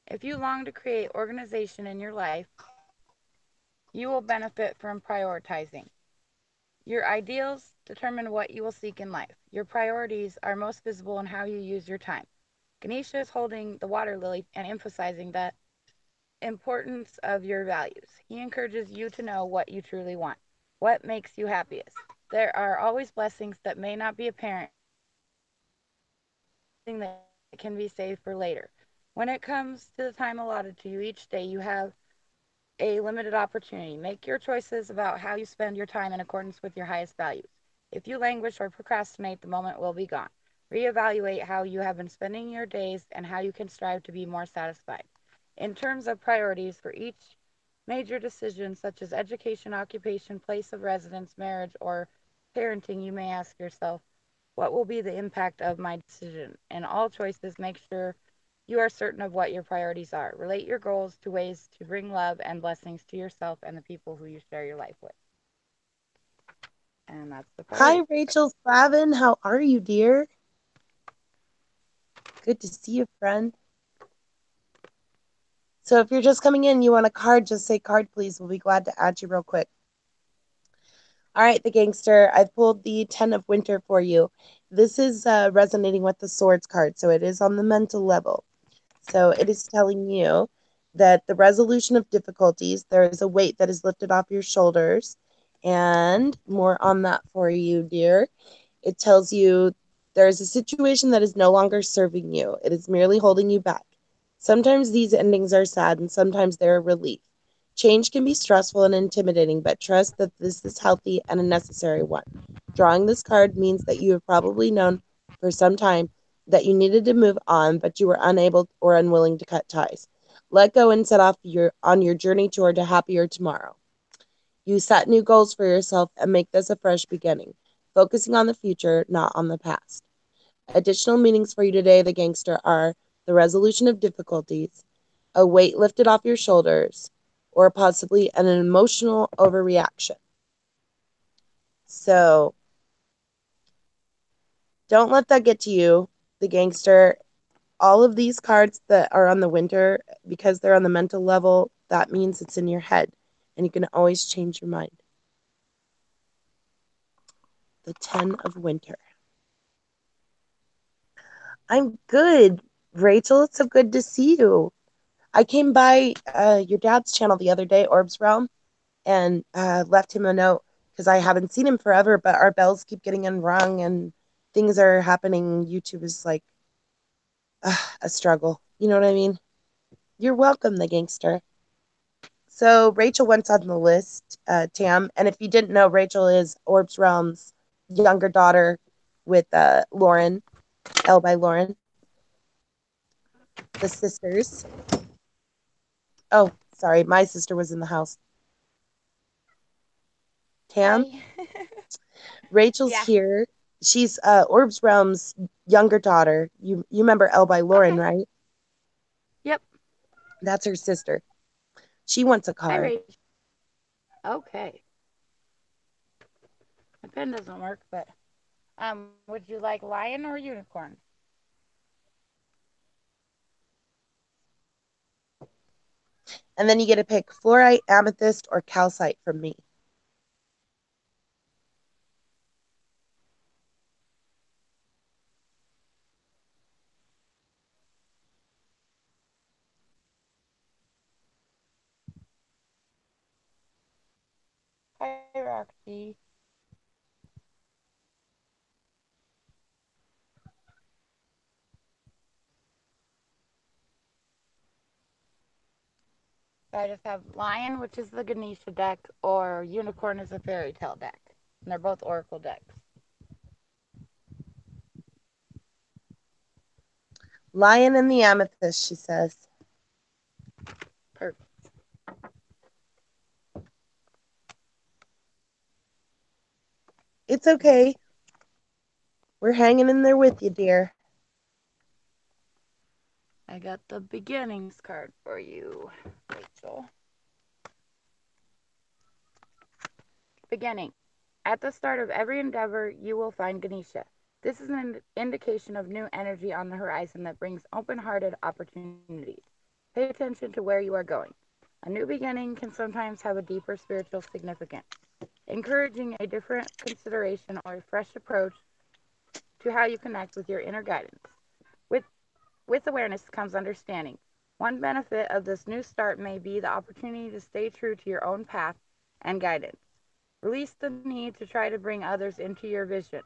If you long to create organization in your life, you will benefit from prioritizing. Your ideals determine what you will seek in life. Your priorities are most visible in how you use your time. Ganesha is holding the water lily and emphasizing the importance of your values. He encourages you to know what you truly want, what makes you happiest. There are always blessings that may not be apparent that can be saved for later. When it comes to the time allotted to you each day, you have a limited opportunity. Make your choices about how you spend your time in accordance with your highest values. If you languish or procrastinate, the moment will be gone. Reevaluate how you have been spending your days and how you can strive to be more satisfied. In terms of priorities for each major decision, such as education, occupation, place of residence, marriage, or parenting, you may ask yourself, what will be the impact of my decision? In all choices, make sure you are certain of what your priorities are. Relate your goals to ways to bring love and blessings to yourself and the people who you share your life with. And that's the Hi, priority. Rachel Slavin. How are you, dear? Good to see you, friend. So if you're just coming in, you want a card, just say card, please. We'll be glad to add you real quick. All right, the gangster. I've pulled the 10 of Winter for you. This is resonating with the Swords card, so it is on the mental level. So it is telling you that the resolution of difficulties, there is a weight that is lifted off your shoulders. And more on that for you, dear. It tells you there is a situation that is no longer serving you, it is merely holding you back. Sometimes these endings are sad, and sometimes they're a relief. Change can be stressful and intimidating, but trust that this is healthy and a necessary one. Drawing this card means that you have probably known for some time that you needed to move on, but you were unable or unwilling to cut ties. Let go and set off on your journey toward a happier tomorrow. You set new goals for yourself and make this a fresh beginning, focusing on the future, not on the past. Additional meanings for you today, the gangster, are the resolution of difficulties, a weight lifted off your shoulders, or possibly an emotional overreaction. So don't let that get to you, the gangster. All of these cards that are on the winter, because they're on the mental level, that means it's in your head and you can always change your mind. The 10 of Winter. I'm good, Rachel. It's so good to see you. I came by your dad's channel the other day, Orb's Realm, and left him a note because I haven't seen him forever, but our bells keep getting unrung and things are happening. YouTube is like a struggle. You know what I mean? You're welcome, the gangster. So Rachel went on the list, Tam, and if you didn't know, Rachel is Orb's Realm's younger daughter with Lauren, L by Lauren, the sisters. Oh, sorry, my sister was in the house. Tam, Hi. Rachel's Yeah. here. She's Orb's Realm's younger daughter. You remember L by Lauren, Okay. right? Yep. That's her sister. She wants a Hi, card. Rach. Okay. My pen doesn't work, but would you like lion or unicorn? And then you get to pick fluorite, amethyst, or calcite from me. Hi, Roxy. So I just have lion, which is the Ganesha deck, or unicorn is a fairy tale deck. And they're both oracle decks. Lion and the amethyst, she says. Perfect. It's okay. We're hanging in there with you, dear. I got the beginnings card for you, Rachel. Beginning. At the start of every endeavor, you will find Ganesha. This is an indication of new energy on the horizon that brings open hearted opportunities. Pay attention to where you are going. A new beginning can sometimes have a deeper spiritual significance, encouraging a different consideration or a fresh approach to how you connect with your inner guidance. With, with awareness comes understanding. One benefit of this new start may be the opportunity to stay true to your own path and guidance. Release the need to try to bring others into your vision.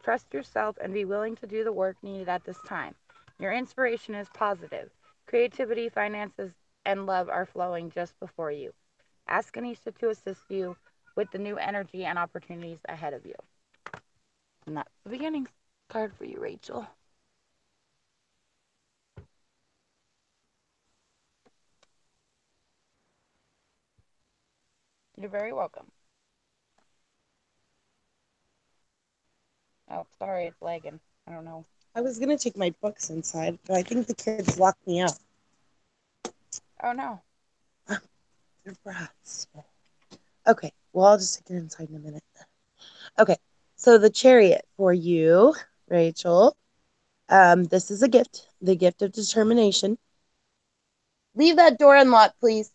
Trust yourself and be willing to do the work needed at this time. Your inspiration is positive. Creativity, finances, and love are flowing just before you. Ask Anisha to assist you with the new energy and opportunities ahead of you. And that's the beginning card for you, Rachel. You're very welcome. Oh, sorry, it's lagging. I don't know. I was going to take my books inside, but I think the kids locked me out. Oh, no. They're brats. Okay, well, I'll just take it inside in a minute. Okay, so the chariot for you, Rachel. This is a gift, the gift of determination. Leave that door unlocked, please.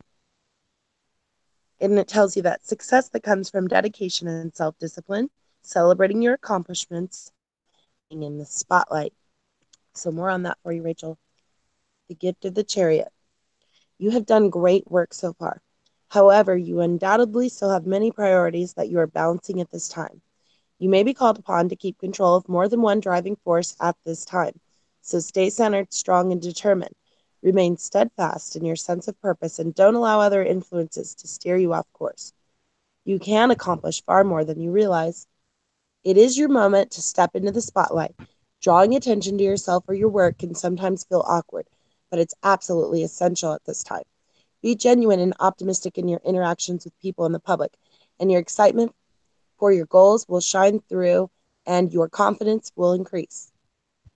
And it tells you that success that comes from dedication and self discipline, celebrating your accomplishments, and being in the spotlight. So, more on that for you, Rachel. The gift of the chariot. You have done great work so far. However, you undoubtedly still have many priorities that you are balancing at this time. You may be called upon to keep control of more than one driving force at this time. So stay centered, strong, and determined. Remain steadfast in your sense of purpose and don't allow other influences to steer you off course. You can accomplish far more than you realize. It is your moment to step into the spotlight. Drawing attention to yourself or your work can sometimes feel awkward, but it's absolutely essential at this time. Be genuine and optimistic in your interactions with people and the public, and your excitement for your goals will shine through and your confidence will increase.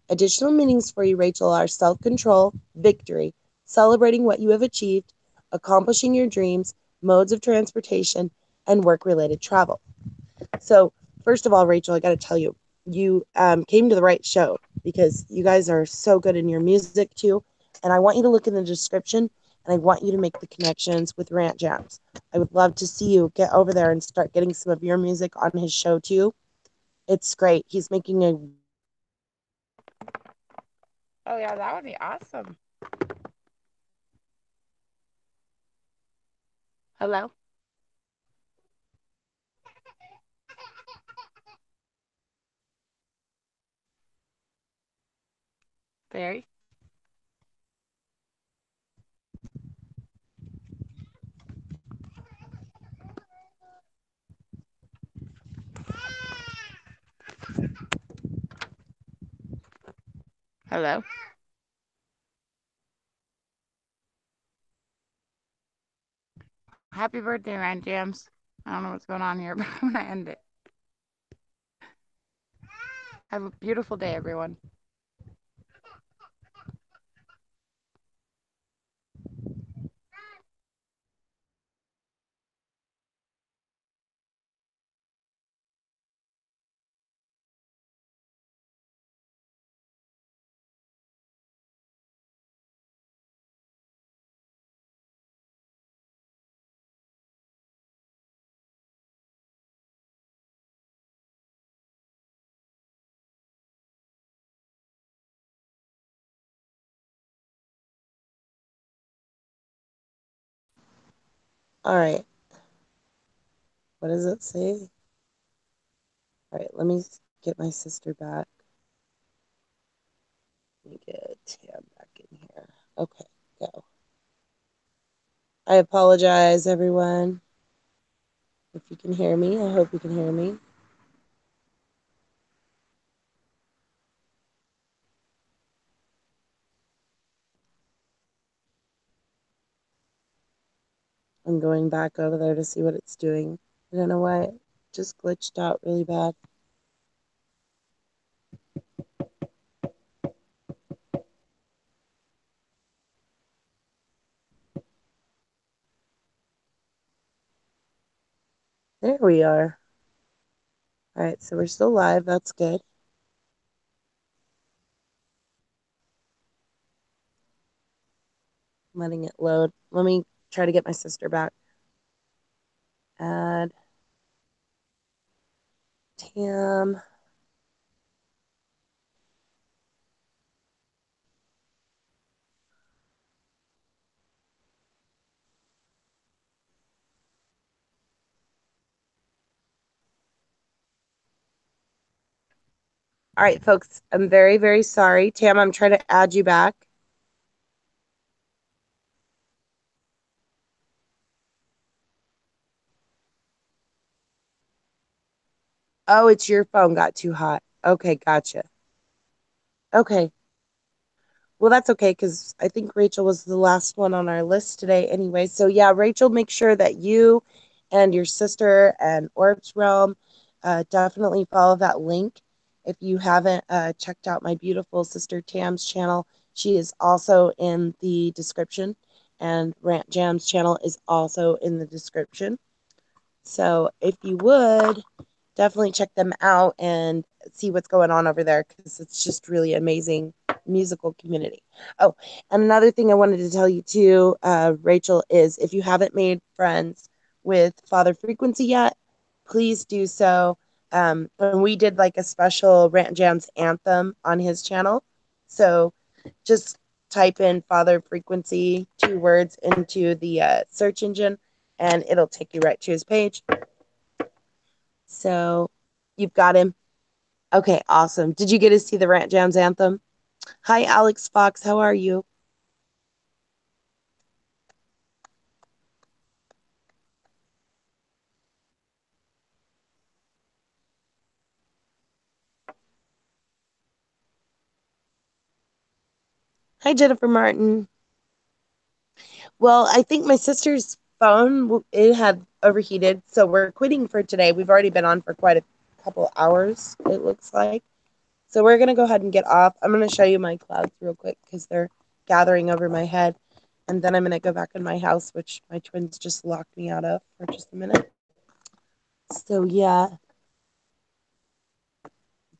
Additional meanings for you, Rachel, are self control, victory, celebrating what you have achieved, accomplishing your dreams, modes of transportation, and work related travel. So, first of all, Rachel, I got to tell you, you came to the right show because you guys are so good in your music too. And I want you to look in the description and I want you to make the connections with Rant Jamz. I would love to see you get over there and start getting some of your music on his show too. It's great. He's making a Oh, yeah, that would be awesome. Hello? Barry? Hello? Happy birthday, Ryan Jams. I don't know what's going on here, but I'm going to end it. Have a beautiful day, everyone. all right. What does it say? All right, let me get my sister back. Let me get Tam back in here. Okay, go. I apologize, everyone. If you can hear me, I hope you can hear me. I'm going back over there to see what it's doing. I don't know why it just glitched out really bad. There we are. All right, so we're still live. That's good. I'm letting it load. Let me try to get my sister back. Add Tam. All right, folks, I'm very, very sorry. Tam, I'm trying to add you back. Oh, it's your phone got too hot. Okay, gotcha. Okay. Well, that's okay because I think Rachel was the last one on our list today anyway. So, yeah, Rachel, make sure that you and your sister and Orbs Realm definitely follow that link. If you haven't checked out my beautiful sister Tam's channel, she is also in the description, and Rant Jam's channel is also in the description. So, if you would, definitely check them out and see what's going on over there because it's just really amazing musical community. Oh, and another thing I wanted to tell you too, Rachel, is if you haven't made friends with Father Frequency yet, please do so. And we did like a special Rant Jams anthem on his channel. So just type in Father Frequency, 2 words, into the search engine, and it'll take you right to his page. So you've got him. Okay, awesome. Did you get to see the Rant Jams anthem? Hi, Alex Fox. How are you? Hi, Jennifer Martin. Well, I think my sister's phone it had overheated, so we're quitting for today. We've already been on for quite a couple hours, it looks like. So we're gonna go ahead and get off. I'm gonna show you my clouds real quick because they're gathering over my head, and then I'm gonna go back in my house, which my twins just locked me out of for just a minute. So yeah,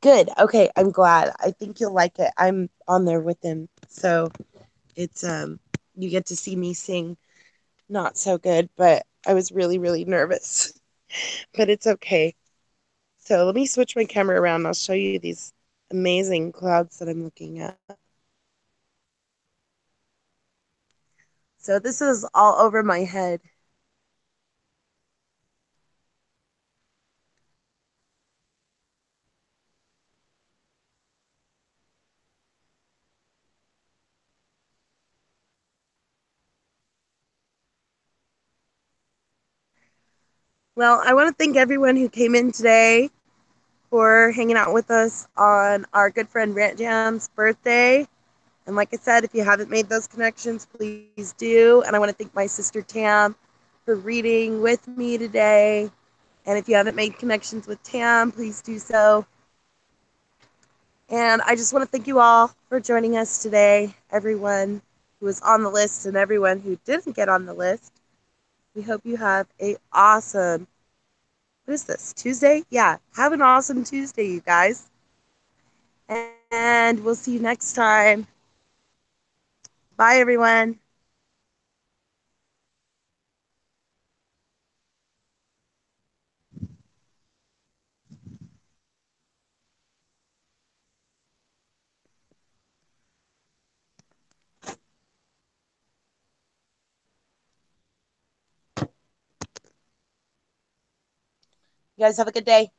good. Okay, I'm glad. I think you'll like it. I'm on there with him, so it's you get to see me sing. Not so good, but I was really really nervous. But it's okay. So let me switch my camera around. I'll show you these amazing clouds that I'm looking at. So this is all over my head. Well, I want to thank everyone who came in today for hanging out with us on our good friend Rant Jam's birthday. And like I said, if you haven't made those connections, please do. And I want to thank my sister Tam for reading with me today. And if you haven't made connections with Tam, please do so. And I just want to thank you all for joining us today, everyone who was on the list and everyone who didn't get on the list. We hope you have a awesome, what is this, Tuesday? Yeah, have an awesome Tuesday, you guys. And we'll see you next time. Bye, everyone. You guys have a good day.